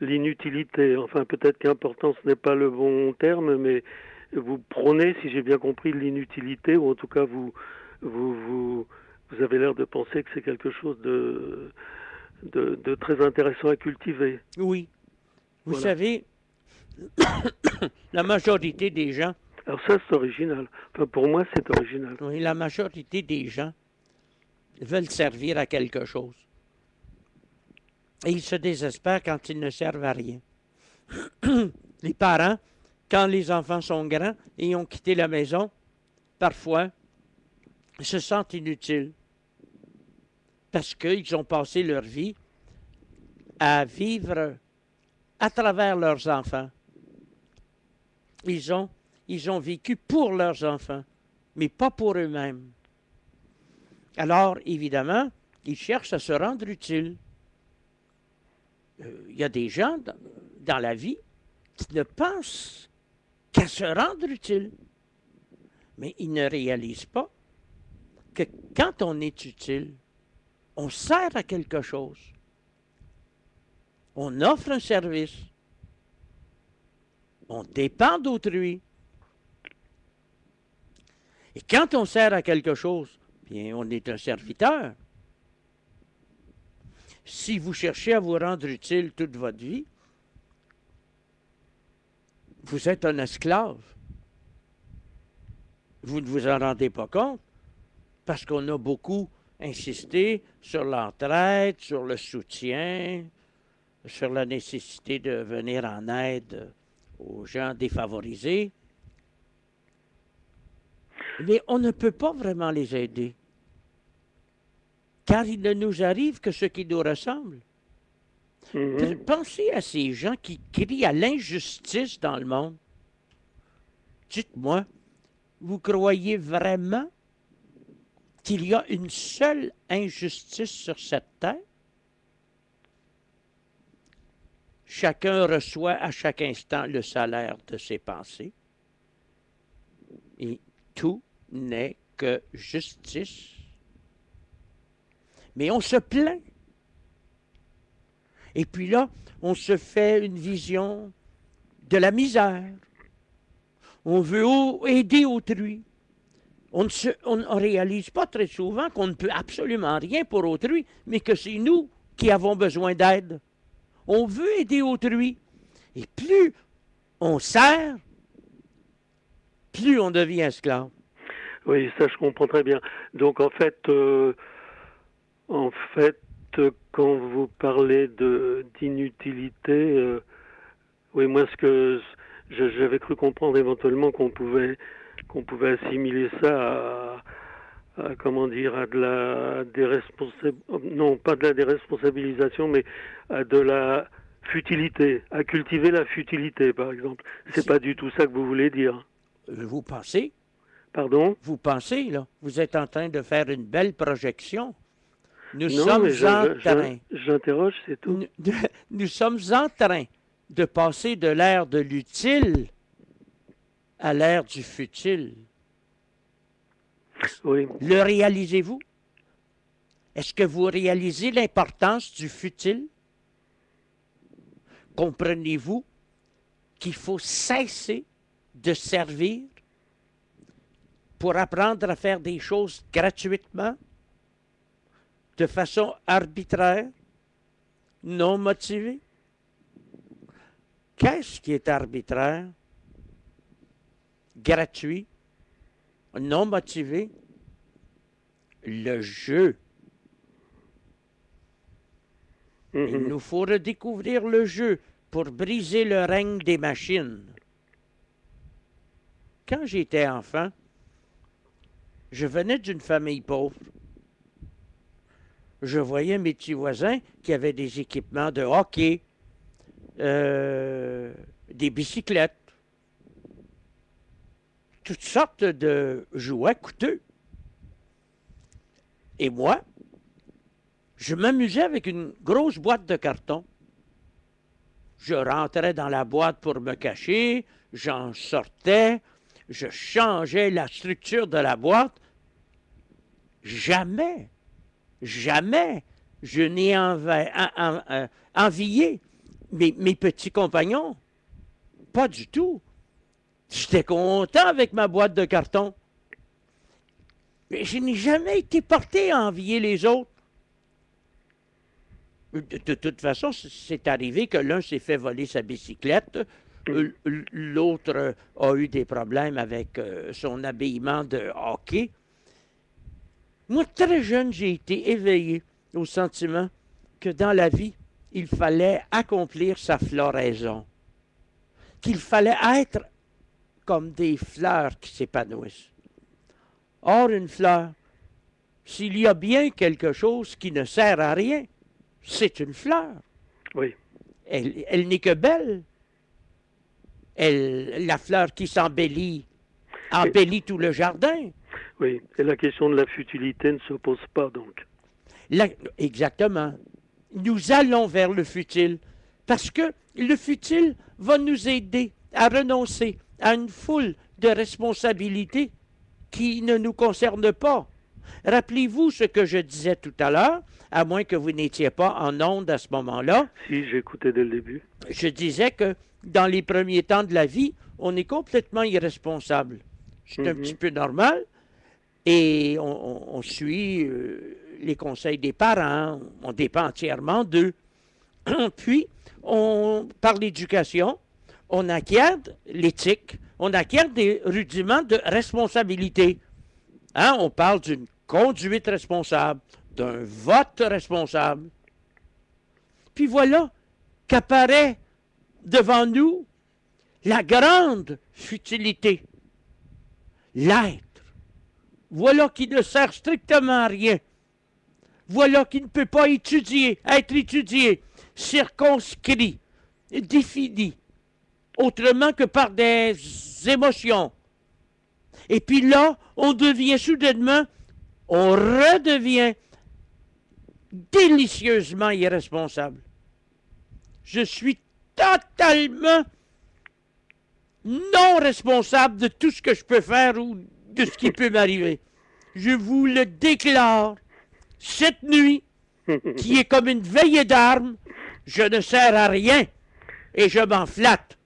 l'inutilité. Enfin, peut-être qu'importance n'est pas le bon terme, mais vous prônez, si j'ai bien compris, l'inutilité, ou en tout cas vous vous avez l'air de penser que c'est quelque chose de très intéressant à cultiver. Oui. Vous Voilà. savez, la majorité des gens, Alors ça, c'est original. Enfin, pour moi, c'est original. oui, la majorité des gens veulent servir à quelque chose. Et ils se désespèrent quand ils ne servent à rien. Les parents, quand les enfants sont grands et ont quitté la maison, parfois, se sentent inutiles parce qu'ils ont passé leur vie à vivre à travers leurs enfants. Ils ont vécu pour leurs enfants, mais pas pour eux-mêmes. Alors, évidemment, ils cherchent à se rendre utiles. Il y a des gens dans la vie qui ne pensent qu'à se rendre utiles. Mais ils ne réalisent pas que quand on est utile, on sert à quelque chose. On offre un service. On dépend d'autrui. Et quand on sert à quelque chose, bien, on est un serviteur. Si vous cherchez à vous rendre utile toute votre vie, vous êtes un esclave. Vous ne vous en rendez pas compte parce qu'on a beaucoup insisté sur l'entraide, sur le soutien, sur la nécessité de venir en aide aux gens défavorisés. Mais on ne peut pas vraiment les aider, car il ne nous arrive que ce qui nous ressemble. Pensez à ces gens qui crient à l'injustice dans le monde. Dites-moi, vous croyez vraiment qu'il y a une seule injustice sur cette terre? Chacun reçoit à chaque instant le salaire de ses pensées. Et tout n'est que justice. Mais on se plaint. Et puis là, on se fait une vision de la misère. On veut aider autrui. On ne réalise pas très souvent qu'on ne peut absolument rien pour autrui, mais que c'est nous qui avons besoin d'aide. On veut aider autrui. Et plus on sert, plus on devient esclave. Oui, ça je comprends très bien. Donc en fait, quand vous parlez d'inutilité, oui, moi ce que j'avais cru comprendre éventuellement qu'on pouvait assimiler ça à comment dire, à de la non pas de la déresponsabilisation, mais à de la futilité, à cultiver la futilité, par exemple. C'est pas du tout ça que vous voulez dire. Vous pensez? Pardon? Vous pensez, là? Vous êtes en train de faire une belle projection. Nous Non, sommes mais en train. J'interroge, c'est tout. Nous sommes en train de passer de l'ère de l'utile à l'ère du futile. Oui. Le réalisez-vous? Est-ce que vous réalisez l'importance du futile? Comprenez-vous qu'il faut cesser de servir pour apprendre à faire des choses gratuitement, de façon arbitraire, non motivée? Qu'est-ce qui est arbitraire, gratuit, non motivé? Le jeu. Il nous faut redécouvrir le jeu pour briser le règne des machines. Quand j'étais enfant, je venais d'une famille pauvre. Je voyais mes petits voisins qui avaient des équipements de hockey, des bicyclettes, toutes sortes de jouets coûteux. Et moi, je m'amusais avec une grosse boîte de carton. Je rentrais dans la boîte pour me cacher, j'en sortais, je changeais la structure de la boîte. Jamais je n'ai envié mes petits compagnons. Pas du tout. J'étais content avec ma boîte de carton. Mais je n'ai jamais été porté à envier les autres. De toute façon, c'est arrivé que l'un s'est fait voler sa bicyclette, l'autre a eu des problèmes avec son habillement de hockey. Moi, très jeune, j'ai été éveillé au sentiment que dans la vie, il fallait accomplir sa floraison, qu'il fallait être comme des fleurs qui s'épanouissent. Or, une fleur, s'il y a bien quelque chose qui ne sert à rien, c'est une fleur. Oui. Elle n'est que belle. La fleur qui embellit tout le jardin. Oui, et la question de la futilité ne se pose pas, donc. Exactement. Nous allons vers le futile, parce que le futile va nous aider à renoncer à une foule de responsabilités qui ne nous concernent pas. Rappelez-vous ce que je disais tout à l'heure, à moins que vous n'étiez pas en onde à ce moment-là. Si, j'écoutais dès le début. Je disais que dans les premiers temps de la vie, on est complètement irresponsable. C'est un petit peu normal. Et on suit les conseils des parents, on dépend entièrement d'eux. Puis, par l'éducation, on acquiert l'éthique, on acquiert des rudiments de responsabilité. Hein? On parle d'une conduite responsable, d'un vote responsable. Puis voilà qu'apparaît devant nous la grande futilité, l'être. Voilà qui ne sert strictement à rien. Voilà qui ne peut pas être étudié, circonscrit, défini, autrement que par des émotions. Et puis là, on devient soudainement, on redevient délicieusement irresponsable. Je suis totalement non responsable de tout ce que je peux faire ou de ce qui peut m'arriver. Je vous le déclare, cette nuit, qui est comme une veillée d'armes, je ne sers à rien et je m'en flatte.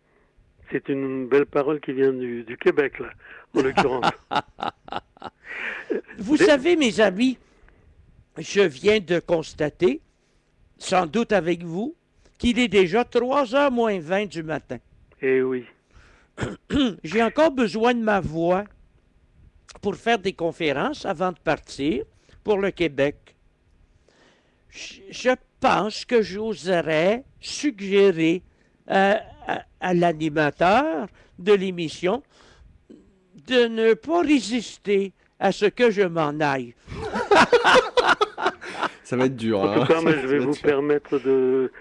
C'est une belle parole qui vient du Québec, là, en l'occurrence. Vous savez, mes amis, je viens de constater, sans doute avec vous, qu'il est déjà 3h moins 20 du matin. Eh oui. J'ai encore besoin de ma voix pour faire des conférences avant de partir pour le Québec. Je pense que j'oserais suggérer à l'animateur de l'émission de ne pas résister à ce que je m'en aille. Ça va être dur. En tout cas, mais je vais vous permettre de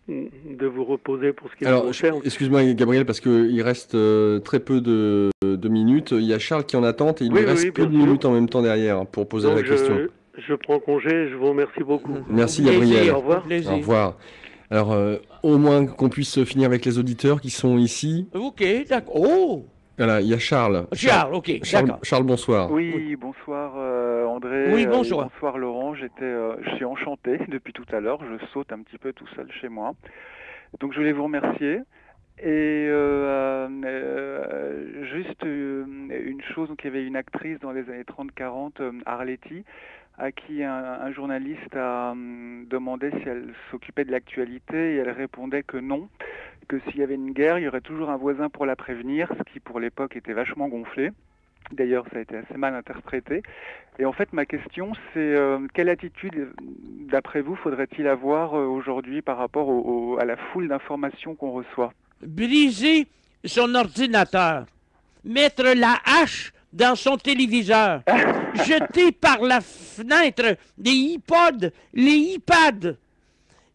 vous reposer pour ce qui vous concerne. Excuse-moi Gabriel, parce qu'il reste très peu de minutes. Il y a Charles qui en attend et il lui reste peu de minutes en même temps derrière pour poser la question. Je prends congé, je vous remercie beaucoup. Merci Gabriel. Au revoir. Au revoir. Alors, au moins qu'on puisse finir avec les auditeurs qui sont ici. Ok, d'accord. Oh! Voilà, il y a Charles. Charles, ok, d'accord. Charles, bonsoir. Oui, bonsoir André. Oui, bonjour. Bonsoir Laurent. Je suis enchanté depuis tout à l'heure. Je saute un petit peu tout seul chez moi. Donc je voulais vous remercier. Et juste une chose, donc il y avait une actrice dans les années 30-40, Arletty, à qui un journaliste a demandé si elle s'occupait de l'actualité et elle répondait que non, que s'il y avait une guerre, il y aurait toujours un voisin pour la prévenir, ce qui pour l'époque était vachement gonflé. D'ailleurs, ça a été assez mal interprété. Et en fait, ma question, c'est quelle attitude, d'après vous, faudrait-il avoir aujourd'hui par rapport à la foule d'informations qu'on reçoit? Briser son ordinateur, mettre la hache dans son téléviseur, jeter par la fenêtre des iPods, les iPads,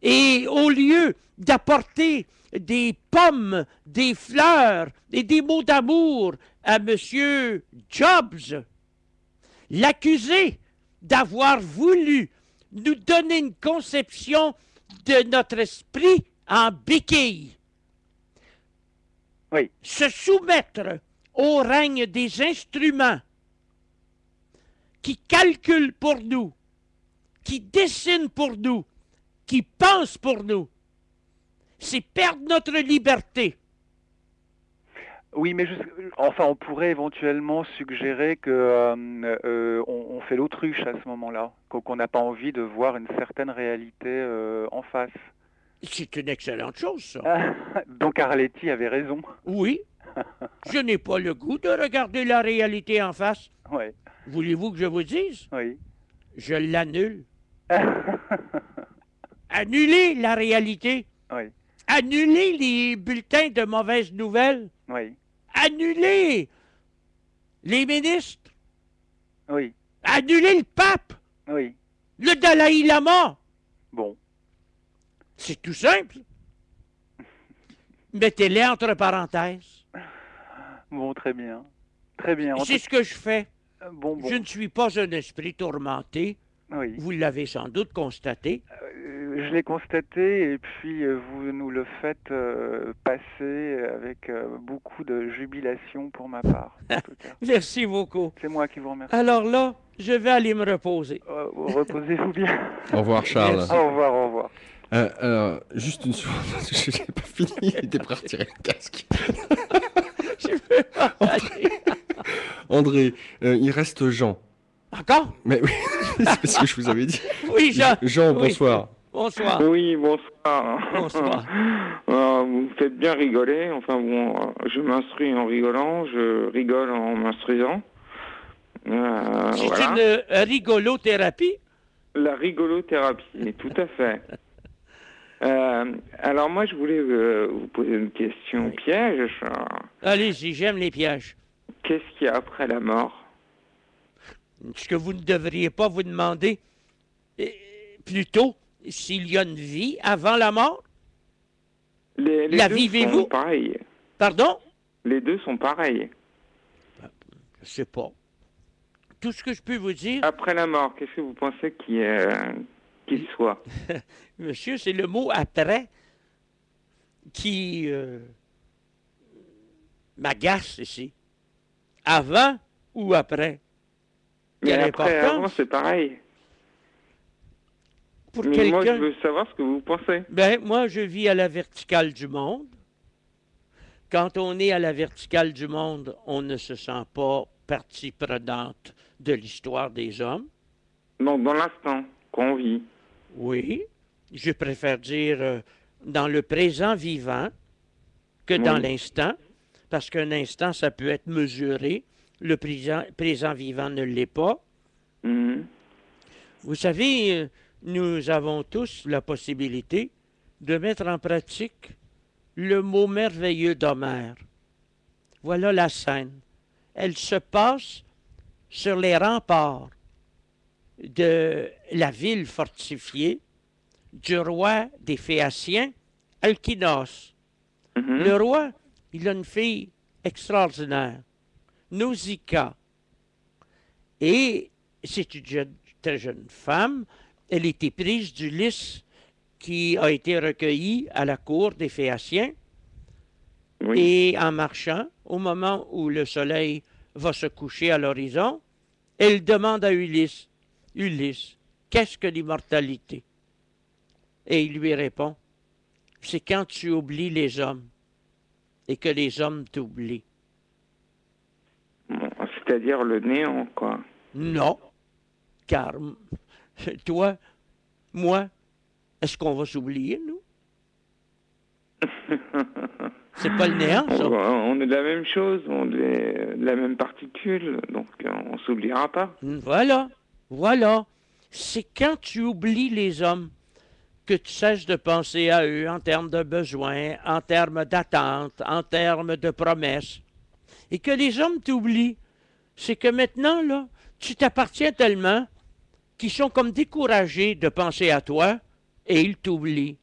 et au lieu d'apporter des pommes, des fleurs et des mots d'amour à M. Jobs, l'accuser d'avoir voulu nous donner une conception de notre esprit en béquille. Oui. Se soumettre au règne des instruments qui calculent pour nous, qui dessinent pour nous, qui pensent pour nous, c'est perdre notre liberté. Oui, mais enfin, on pourrait éventuellement suggérer que on fait l'autruche à ce moment-là, qu'on n'a pas envie de voir une certaine réalité en face. C'est une excellente chose, ça. Donc Arletty avait raison. Oui. Je n'ai pas le goût de regarder la réalité en face. Oui. Voulez-vous que je vous dise? Oui. Je l'annule. Annuler la réalité. Oui. Annuler les bulletins de mauvaises nouvelles. Oui. Annuler les ministres. Oui. Annuler le pape. Oui. Le Dalai Lama. Bon. C'est tout simple. Mettez-les entre parenthèses. Bon, très bien. Très bien. C'est ce que je fais. Bon. Je ne suis pas un esprit tourmenté. Oui. Vous l'avez sans doute constaté. Je l'ai constaté et puis vous nous le faites passer avec beaucoup de jubilation pour ma part. En tout cas. Merci beaucoup. C'est moi qui vous remercie. Alors là, je vais aller me reposer. Reposez-vous bien. Au revoir, Charles. Merci. Au revoir, au revoir. Alors, juste une seconde, je n'ai pas fini, il était prêt à retirer le casque. Je veux pas aller. André, il reste Jean. Encore? Mais oui, c'est ce que je vous avais dit. Oui, Jean. Jean, Oui. bonsoir. Bonsoir. Oui, bonsoir. Bonsoir. Vous me faites bien rigoler. Enfin bon, je m'instruis en rigolant, je rigole en m'instruisant. C'est Voilà. une rigolothérapie? La rigolothérapie, tout à fait. Alors moi, je voulais vous poser une question piège. Allez-y, j'aime les pièges. Qu'est-ce qu'il y a après la mort? Ce que vous ne devriez pas vous demander, plutôt, s'il y a une vie avant la mort? Les La deux vivez-vous? sont pareils. Pardon? Les deux sont pareils. Je sais pas. Tout ce que je peux vous dire... Après la mort, qu'est-ce que vous pensez qu'il soit? Monsieur, c'est le mot « après » qui m'agace ici. Avant ou après? Mais Quelle après, importance? avant, c'est pareil. Pour Mais moi, je quelqu'un... veux savoir ce que vous pensez. Ben, moi, je vis à la verticale du monde. Quand on est à la verticale du monde, on ne se sent pas partie prenante de l'histoire des hommes. Donc, dans l'instant qu'on vit. Oui, je préfère dire dans le présent vivant que dans l'instant, parce qu'un instant, ça peut être mesuré. Le présent vivant ne l'est pas. Vous savez, nous avons tous la possibilité de mettre en pratique le mot merveilleux d'Homère. Voilà la scène. Elle se passe sur les remparts de la ville fortifiée du roi des Phéaciens, Alkynos. Le roi, il a une fille extraordinaire, Nausicaa. Et c'est une très jeune femme. Elle était prise d'Ulysse qui a été recueilli à la cour des Phéaciens. Oui. Et en marchant, au moment où le soleil va se coucher à l'horizon, elle demande à Ulysse, « Ulysse, qu'est-ce que l'immortalité? » Et il lui répond, « C'est quand tu oublies les hommes et que les hommes t'oublient. » C'est-à-dire le néant, quoi. Non, car toi, moi, est-ce qu'on va s'oublier, nous? C'est pas le néant, ça. On est de la même chose, on est de la même particule, donc on s'oubliera pas. Voilà, voilà. C'est quand tu oublies les hommes que tu cesses de penser à eux en termes de besoins, en termes d'attente, en termes de promesses, et que les hommes t'oublient. C'est que maintenant, là, tu t'appartiens tellement qu'ils sont comme découragés de penser à toi et ils t'oublient.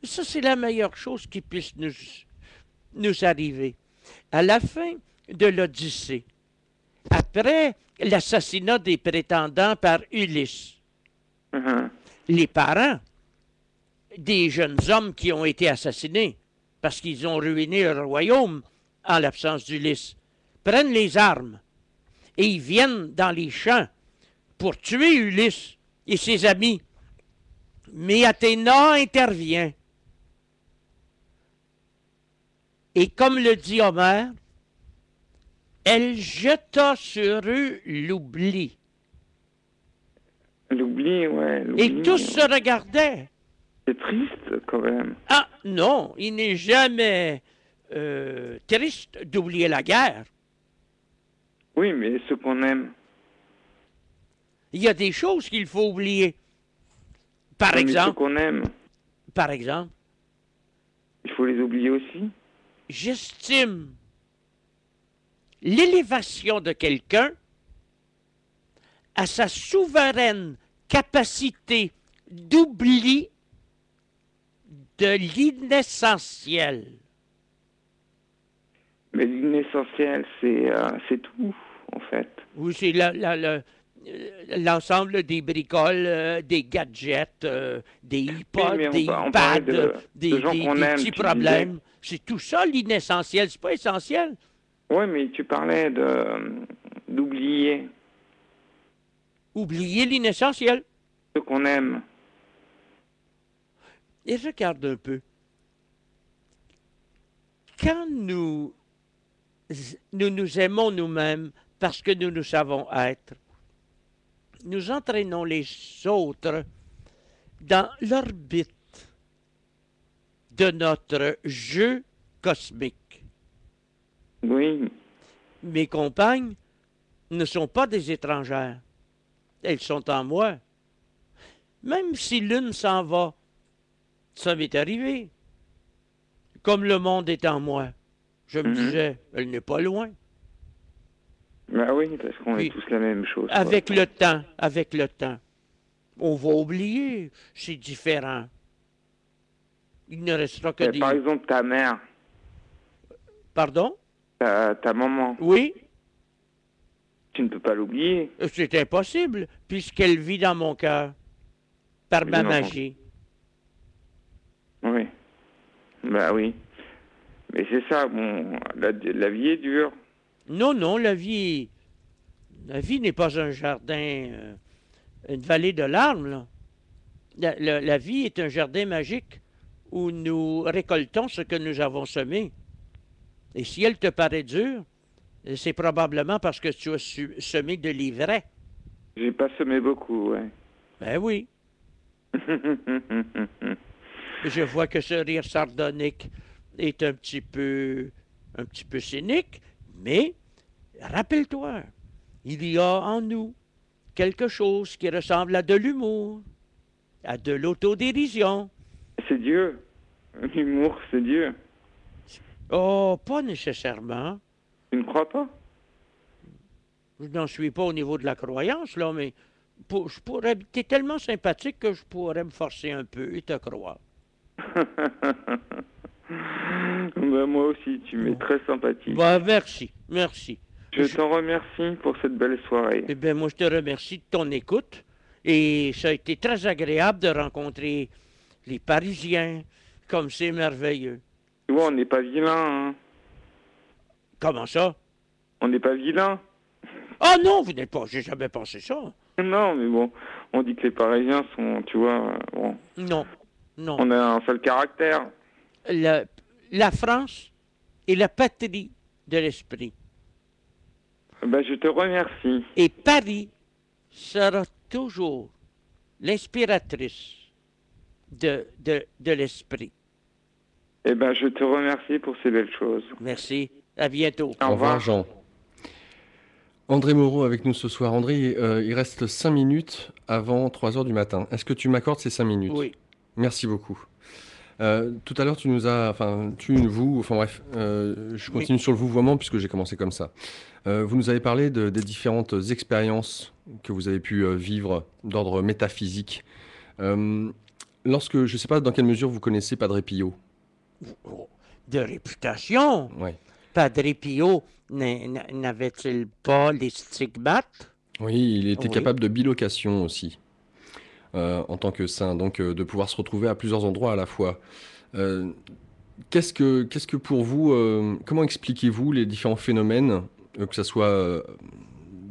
Ça, c'est la meilleure chose qui puisse nous arriver. À la fin de l'Odyssée, après l'assassinat des prétendants par Ulysse, les parents des jeunes hommes qui ont été assassinés parce qu'ils ont ruiné le royaume en l'absence d'Ulysse, prennent les armes et ils viennent dans les champs pour tuer Ulysse et ses amis. Mais Athéna intervient. Et comme le dit Homère, Elle jeta sur eux l'oubli. L'oubli, ouais. Et L'oubli, tous se regardaient. c'est triste quand même. Ah non, il n'est jamais triste d'oublier la guerre. Oui, mais ce qu'on aime. Il y a des choses qu'il faut oublier. Par Oui, mais ce exemple, qu'on aime, il faut les oublier aussi. j'estime l'élévation de quelqu'un à sa souveraine capacité d'oubli de l'inessentiel. Mais l'inessentiel, c'est tout, en fait. Oui, c'est l'ensemble des bricoles, des gadgets, des iPods, Oui, mais des on parlait iPads, de gens qu'on aime, petits tu problèmes. C'est tout ça l'inessentiel, c'est pas essentiel. Oui, mais tu parlais d'oublier Oubliez l'inessentiel. ce qu'on aime. Et regarde un peu. Quand nous nous aimons nous-mêmes parce que nous savons être, nous entraînons les autres dans l'orbite de notre jeu cosmique. Oui. Mes compagnes ne sont pas des étrangères. Elles sont en moi. Même si l'une s'en va, ça m'est arrivé. Comme le monde est en moi. Je me disais, elle n'est pas loin. Bah oui, parce qu'on est tous la même chose. Avec le temps, on va oublier, c'est différent. Il ne restera que des... Par exemple, ta mère. Pardon? Ta maman. Oui. Tu ne peux pas l'oublier. C'est impossible, puisqu'elle vit dans mon cœur, par ma magie. Oui. Bah oui. Mais c'est ça, bon, la vie est dure. Non, la vie n'est pas un jardin, une vallée de larmes, là. La vie est un jardin magique où nous récoltons ce que nous avons semé. Et si elle te paraît dure, c'est probablement parce que tu as semé de l'ivraie. J'ai pas semé beaucoup, ouais. Ben oui. Je vois que ce rire sardonique est un petit peu cynique, mais rappelle-toi, il y a en nous quelque chose qui ressemble à de l'humour, à de l'autodérision. C'est Dieu. L'humour, c'est Dieu. Oh, pas nécessairement. Tu ne crois pas? Je n'en suis pas au niveau de la croyance, là, mais t'es tellement sympathique que je pourrais me forcer un peu et te croire. Ben, moi aussi, tu m'es très sympathique. Ben, merci. Je t'en remercie pour cette belle soirée. Eh bien, moi, je te remercie de ton écoute. Et ça a été très agréable de rencontrer les Parisiens, comme c'est merveilleux. Tu vois, on n'est pas vilain, hein. Comment ça? On n'est pas vilain. Oh non, vous n'êtes pas, j'ai jamais pensé ça. Non, mais bon, on dit que les Parisiens sont, tu vois, bon. Non. On a un seul caractère. La France est la patrie de l'esprit. Ben, je te remercie. Et Paris sera toujours l'inspiratrice de l'esprit. Eh ben, je te remercie pour ces belles choses. Merci. À bientôt. Au revoir, Jean. André Moreau avec nous ce soir. André, il reste 5 minutes avant 3 heures du matin. Est-ce que tu m'accordes ces 5 minutes? Oui. Merci beaucoup. Tout à l'heure, tu nous as... Enfin, je continue sur le vouvoiement puisque j'ai commencé comme ça. Vous nous avez parlé des différentes expériences que vous avez pu vivre d'ordre métaphysique. Je ne sais pas dans quelle mesure vous connaissez Padre Pio. De réputation. Oui. Padre Pio n'avait-il pas les stigmates? Oui, il était capable de bilocation aussi, en tant que saint, donc de pouvoir se retrouver à plusieurs endroits à la fois. Qu'est-ce que pour vous, comment expliquez-vous les différents phénomènes, que ce soit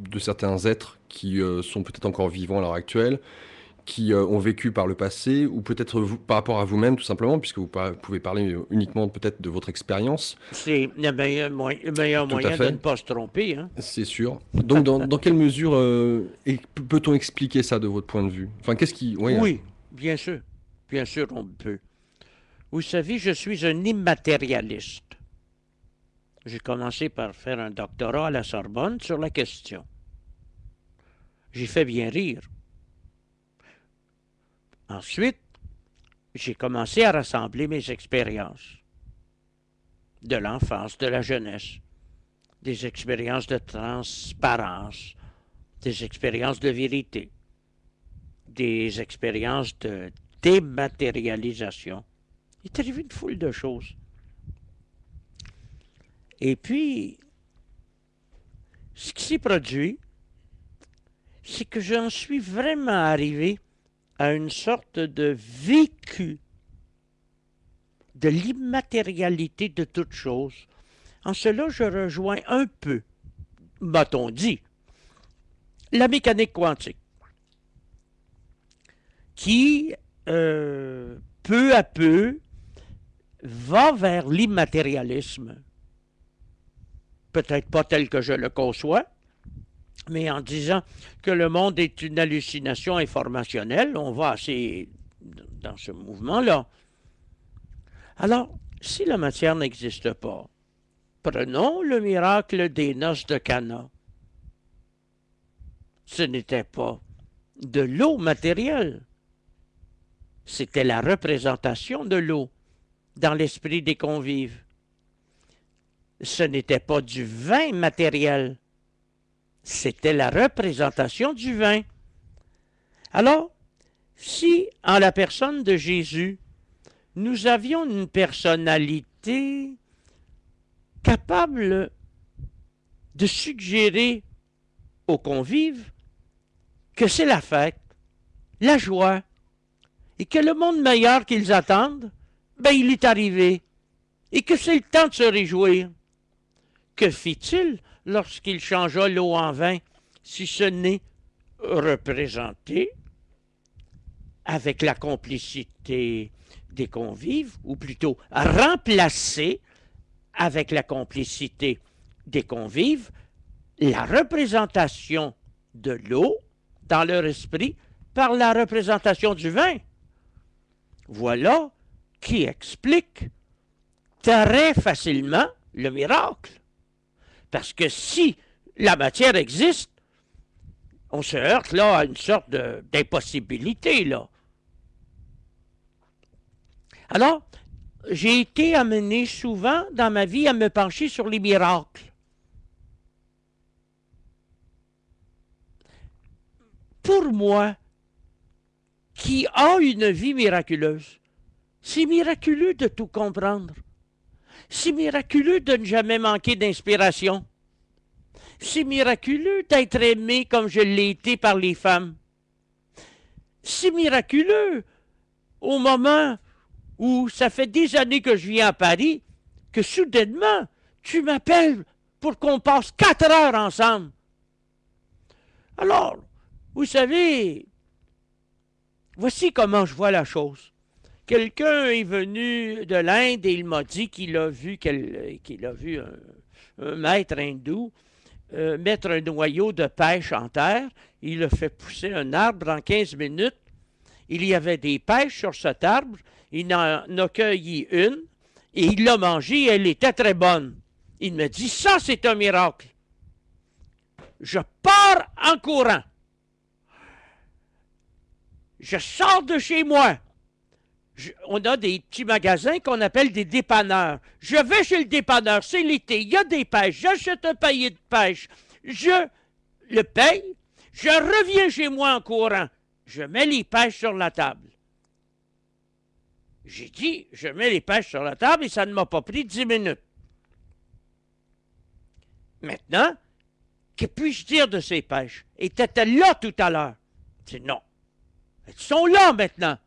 de certains êtres qui sont peut-être encore vivants à l'heure actuelle, qui ont vécu par le passé, ou peut-être par rapport à vous-même, tout simplement, puisque vous pouvez parler uniquement peut-être de votre expérience. C'est le meilleur Tout à moyen de fait. ne pas se tromper. Hein? C'est sûr. Donc, dans quelle mesure peut-on expliquer ça de votre point de vue? Enfin, qu'est-ce qui... Oui, Oui, bien sûr. Bien sûr, on peut. Vous savez, je suis un immatérialiste. J'ai commencé par faire un doctorat à la Sorbonne sur la question. J'ai fait bien rire. Ensuite, j'ai commencé à rassembler mes expériences de l'enfance, de la jeunesse, des expériences de transparence, des expériences de vérité, des expériences de dématérialisation. Il est arrivé une foule de choses. Et puis, ce qui s'est produit, c'est que j'en suis vraiment arrivé à une sorte de vécu de l'immatérialité de toute chose. En cela, je rejoins un peu, m'a-t-on dit, la mécanique quantique, qui, peu à peu, va vers l'immatérialisme. Peut-être pas tel que je le conçois, mais en disant que le monde est une hallucination informationnelle, on va assez dans ce mouvement-là. Alors, si la matière n'existe pas, prenons le miracle des noces de Cana. Ce n'était pas de l'eau matérielle, c'était la représentation de l'eau dans l'esprit des convives. Ce n'était pas du vin matériel, c'était la représentation du vin. Alors, si en la personne de Jésus, nous avions une personnalité capable de suggérer aux convives que c'est la fête, la joie, et que le monde meilleur qu'ils attendent, ben il est arrivé, et que c'est le temps de se réjouir. Que fit-il lorsqu'il changea l'eau en vin, si ce n'est représenté avec la complicité des convives, ou plutôt remplacé avec la complicité des convives, la représentation de l'eau dans leur esprit par la représentation du vin. Voilà qui explique très facilement le miracle. Parce que si la matière existe, on se heurte là à une sorte d'impossibilité, là. Alors, j'ai été amené souvent dans ma vie à me pencher sur les miracles. Pour moi, qui a une vie miraculeuse, c'est miraculeux de tout comprendre. C'est miraculeux de ne jamais manquer d'inspiration. C'est miraculeux d'être aimé comme je l'ai été par les femmes. C'est miraculeux au moment où ça fait des années que je viens à Paris, que soudainement, tu m'appelles pour qu'on passe 4 heures ensemble. Alors, vous savez, voici comment je vois la chose. Quelqu'un est venu de l'Inde et il m'a dit qu'il a vu, un maître hindou mettre un noyau de pêche en terre. Il a fait pousser un arbre en 15 minutes. Il y avait des pêches sur cet arbre. Il en a cueilli une et il l'a mangée et elle était très bonne. Il me dit, ça c'est un miracle. Je pars en courant. Je sors de chez moi. On a des petits magasins qu'on appelle des dépanneurs. Je vais chez le dépanneur, c'est l'été, il y a des pêches, j'achète un paillet de pêche, je le paye, je reviens chez moi en courant, je mets les pêches sur la table. J'ai dit, je mets les pêches sur la table et ça ne m'a pas pris 10 minutes. Maintenant, que puis-je dire de ces pêches? Étaient-elles là tout à l'heure? C'est non. Elles sont là maintenant.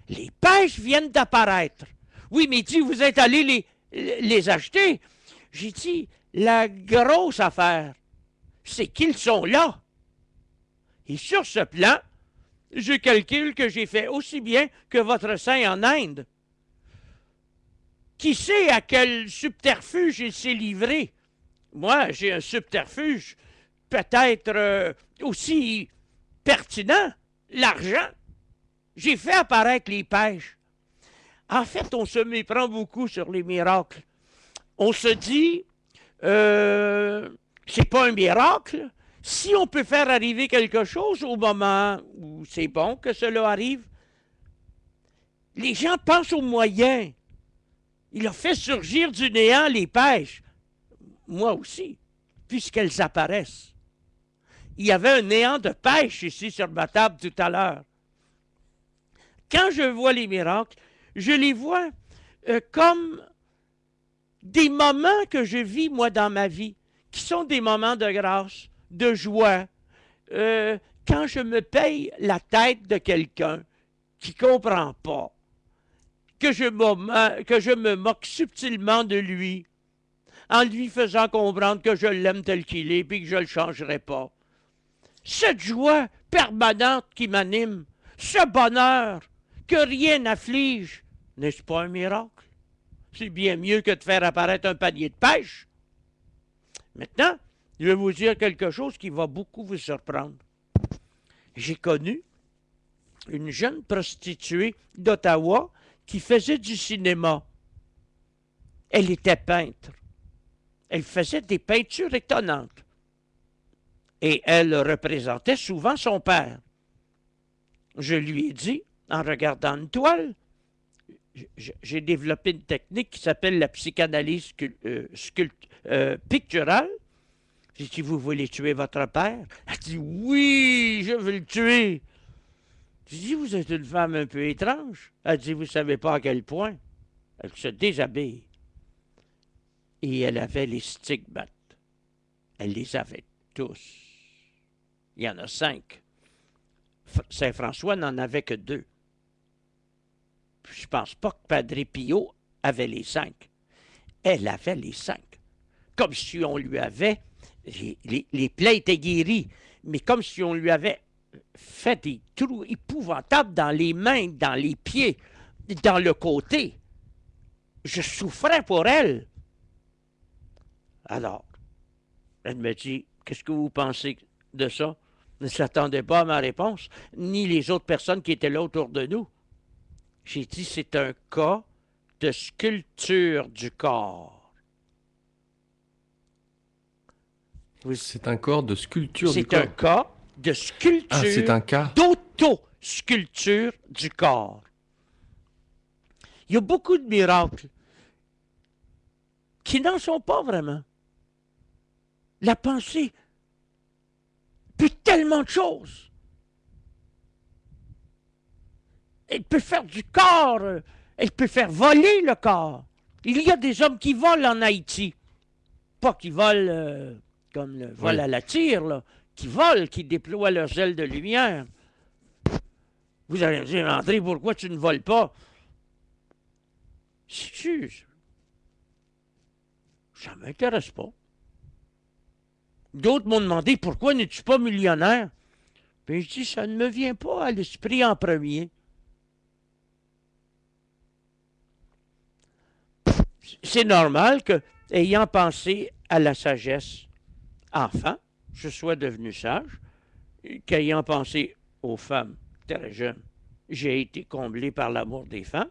Les pêches viennent d'apparaître. Oui, mais il dit, vous êtes allé les acheter. J'ai dit, la grosse affaire, c'est qu'ils sont là. Et sur ce plan, je calcule que j'ai fait aussi bien que votre saint en Inde. Qui sait à quel subterfuge il s'est livré? Moi, j'ai un subterfuge peut-être aussi pertinent, l'argent. J'ai fait apparaître les pêches. En fait, on se méprend beaucoup sur les miracles. On se dit, c'est pas un miracle. Si on peut faire arriver quelque chose au moment où c'est bon que cela arrive, les gens pensent aux moyens. Il a fait surgir du néant les pêches. Moi aussi, puisqu'elles apparaissent. Il y avait un néant de pêche ici sur ma table tout à l'heure. Quand je vois les miracles, je les vois comme des moments que je vis, moi, dans ma vie, qui sont des moments de grâce, de joie. Quand je me paye la tête de quelqu'un qui ne comprend pas, que je me moque subtilement de lui, en lui faisant comprendre que je l'aime tel qu'il est et que je ne le changerai pas. Cette joie permanente qui m'anime, ce bonheur que rien n'afflige, n'est-ce pas un miracle? C'est bien mieux que de faire apparaître un panier de pêche. Maintenant, je vais vous dire quelque chose qui va beaucoup vous surprendre. J'ai connu une jeune prostituée d'Ottawa qui faisait du cinéma. Elle était peintre. Elle faisait des peintures étonnantes. Et elle représentait souvent son père. Je lui ai dit, en regardant une toile, j'ai développé une technique qui s'appelle la psychanalyse picturale. J'ai dit, vous voulez tuer votre père? Elle dit, oui, je veux le tuer. J'ai dit, vous êtes une femme un peu étrange. Elle dit, vous ne savez pas à quel point. Elle se déshabille. Et elle avait les stigmates. Elle les avait tous. Il y en a 5. Saint-François n'en avait que 2. Je ne pense pas que Padre Pio avait les 5. Elle avait les 5. Comme si on lui avait... Les plaies étaient guéries, mais comme si on lui avait fait des trous épouvantables dans les mains, dans les pieds, dans le côté. Je souffrais pour elle. Alors, elle me dit, qu'est-ce que vous pensez de ça? Ne s'attendait pas à ma réponse, ni les autres personnes qui étaient là autour de nous. J'ai dit, c'est un cas de sculpture du corps. C'est un corps de sculpture du C'est corps. un cas de sculpture, Ah, c'est un cas. d'auto-sculpture du corps. Il y a beaucoup de miracles qui n'en sont pas vraiment. La pensée peut tellement de choses. Elle peut faire du corps, elle peut faire voler le corps. Il y a des hommes qui volent en Haïti. Pas qui volent comme le vol à la tire, là, qui volent, qui déploient leurs ailes de lumière. Vous allez me dire, André, pourquoi tu ne voles pas? Si, ça ne m'intéresse pas. D'autres m'ont demandé, pourquoi n'es-tu pas millionnaire? Puis je dis, ça ne me vient pas à l'esprit en premier. C'est normal que, ayant pensé à la sagesse enfant, je sois devenu sage, qu'ayant pensé aux femmes très jeunes, j'ai été comblé par l'amour des femmes,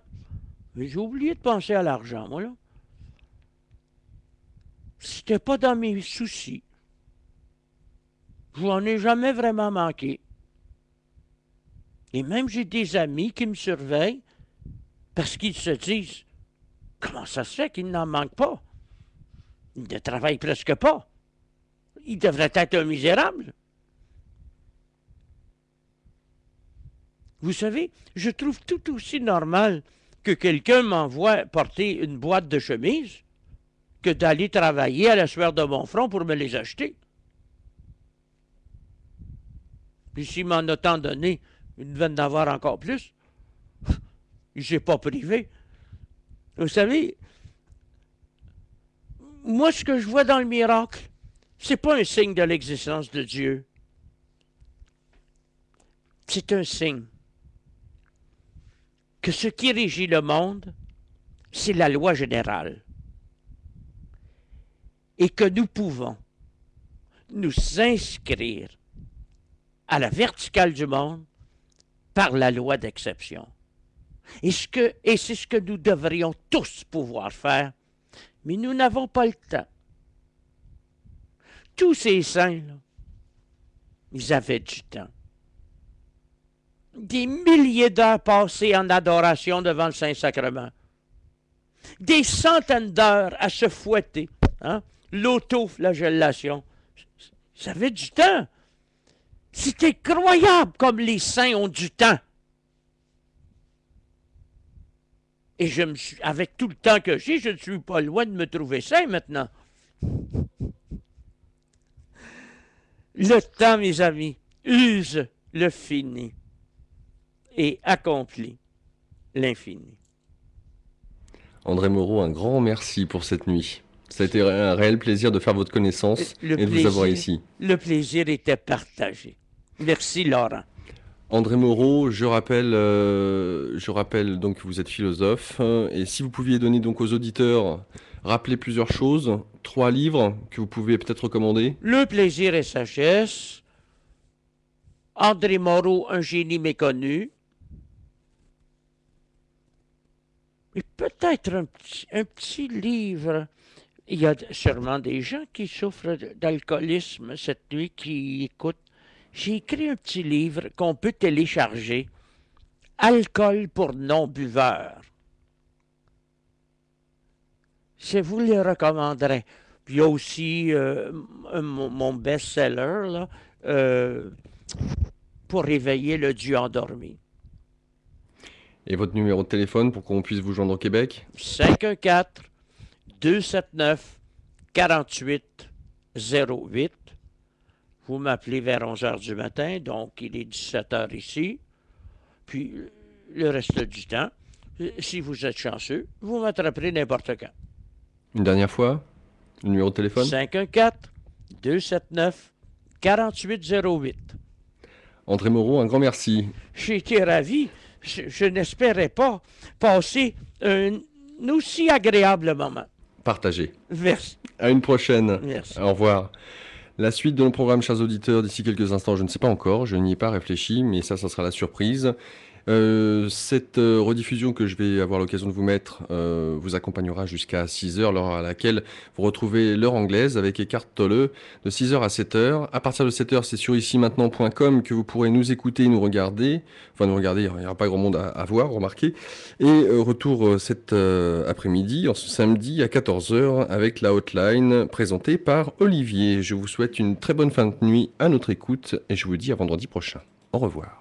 mais j'ai oublié de penser à l'argent, moi, là. C'était pas dans mes soucis. Je n'en ai jamais vraiment manqué. Et même j'ai des amis qui me surveillent parce qu'ils se disent, comment ça se fait qu'il n'en manque pas? Il ne travaille presque pas. Il devrait être un misérable. Vous savez, je trouve tout aussi normal que quelqu'un m'envoie porter une boîte de chemises que d'aller travailler à la sueur de mon front pour me les acheter. Puis s'il m'en a tant donné, il devait en avoir encore plus. Je n'ai pas privé. Vous savez, moi, ce que je vois dans le miracle, c'est pas un signe de l'existence de Dieu. c'est un signe que ce qui régit le monde, c'est la loi générale. Et que nous pouvons nous inscrire à la verticale du monde par la loi d'exception. Et c'est ce que nous devrions tous pouvoir faire, mais nous n'avons pas le temps. Tous ces saints, là, ils avaient du temps. Des milliers d'heures passées en adoration devant le Saint-Sacrement. Des centaines d'heures à se fouetter. Hein? L'autoflagellation. Ils avaient du temps. C'est incroyable comme les saints ont du temps. Et avec tout le temps que j'ai, je ne suis pas loin de me trouver saint maintenant. Le temps, mes amis, use le fini et accomplit l'infini. André Moreau, un grand merci pour cette nuit. Ça a été un réel plaisir de faire votre connaissance et de vous avoir ici. Le plaisir était partagé. Merci, Laurent. André Moreau, je rappelle donc que vous êtes philosophe. Et si vous pouviez donner donc aux auditeurs, rappeler plusieurs choses, 3 livres que vous pouvez peut-être recommander. Le plaisir et sagesse. André Moreau, un génie méconnu. Et peut-être un petit livre. Il y a sûrement des gens qui souffrent d'alcoolisme cette nuit qui écoutent. J'ai écrit un petit livre qu'on peut télécharger. Alcool pour non-buveurs. Je vous le recommanderais. Puis il y a aussi mon best-seller, là, pour réveiller le Dieu endormi. Et votre numéro de téléphone pour qu'on puisse vous joindre au Québec? 514-279-4808. Vous m'appelez vers 11h du matin, donc il est 17h ici. Puis le reste du temps, si vous êtes chanceux, vous m'attraperez n'importe quand. Une dernière fois, le numéro de téléphone? 514-279-4808. André Moreau, un grand merci. J'ai été ravi. Je n'espérais pas passer un aussi agréable moment. Partagé. Merci. À une prochaine. Merci. Au revoir. La suite de nos programmes, chers auditeurs, d'ici quelques instants, je ne sais pas encore, je n'y ai pas réfléchi, mais ça sera la surprise. Cette rediffusion que je vais avoir l'occasion de vous mettre vous accompagnera jusqu'à 6h, l'heure à laquelle vous retrouvez l'heure anglaise avec Eckhart Tolle de 6h à 7h. À partir de 7h, c'est sur ici-maintenant.com que vous pourrez nous écouter, nous regarder. Enfin, nous regarder, il n'y aura pas grand monde à voir, remarquez. Et retour cet après-midi, ce samedi à 14h, avec la hotline présentée par Olivier. Je vous souhaite une très bonne fin de nuit à notre écoute et je vous dis à vendredi prochain. Au revoir.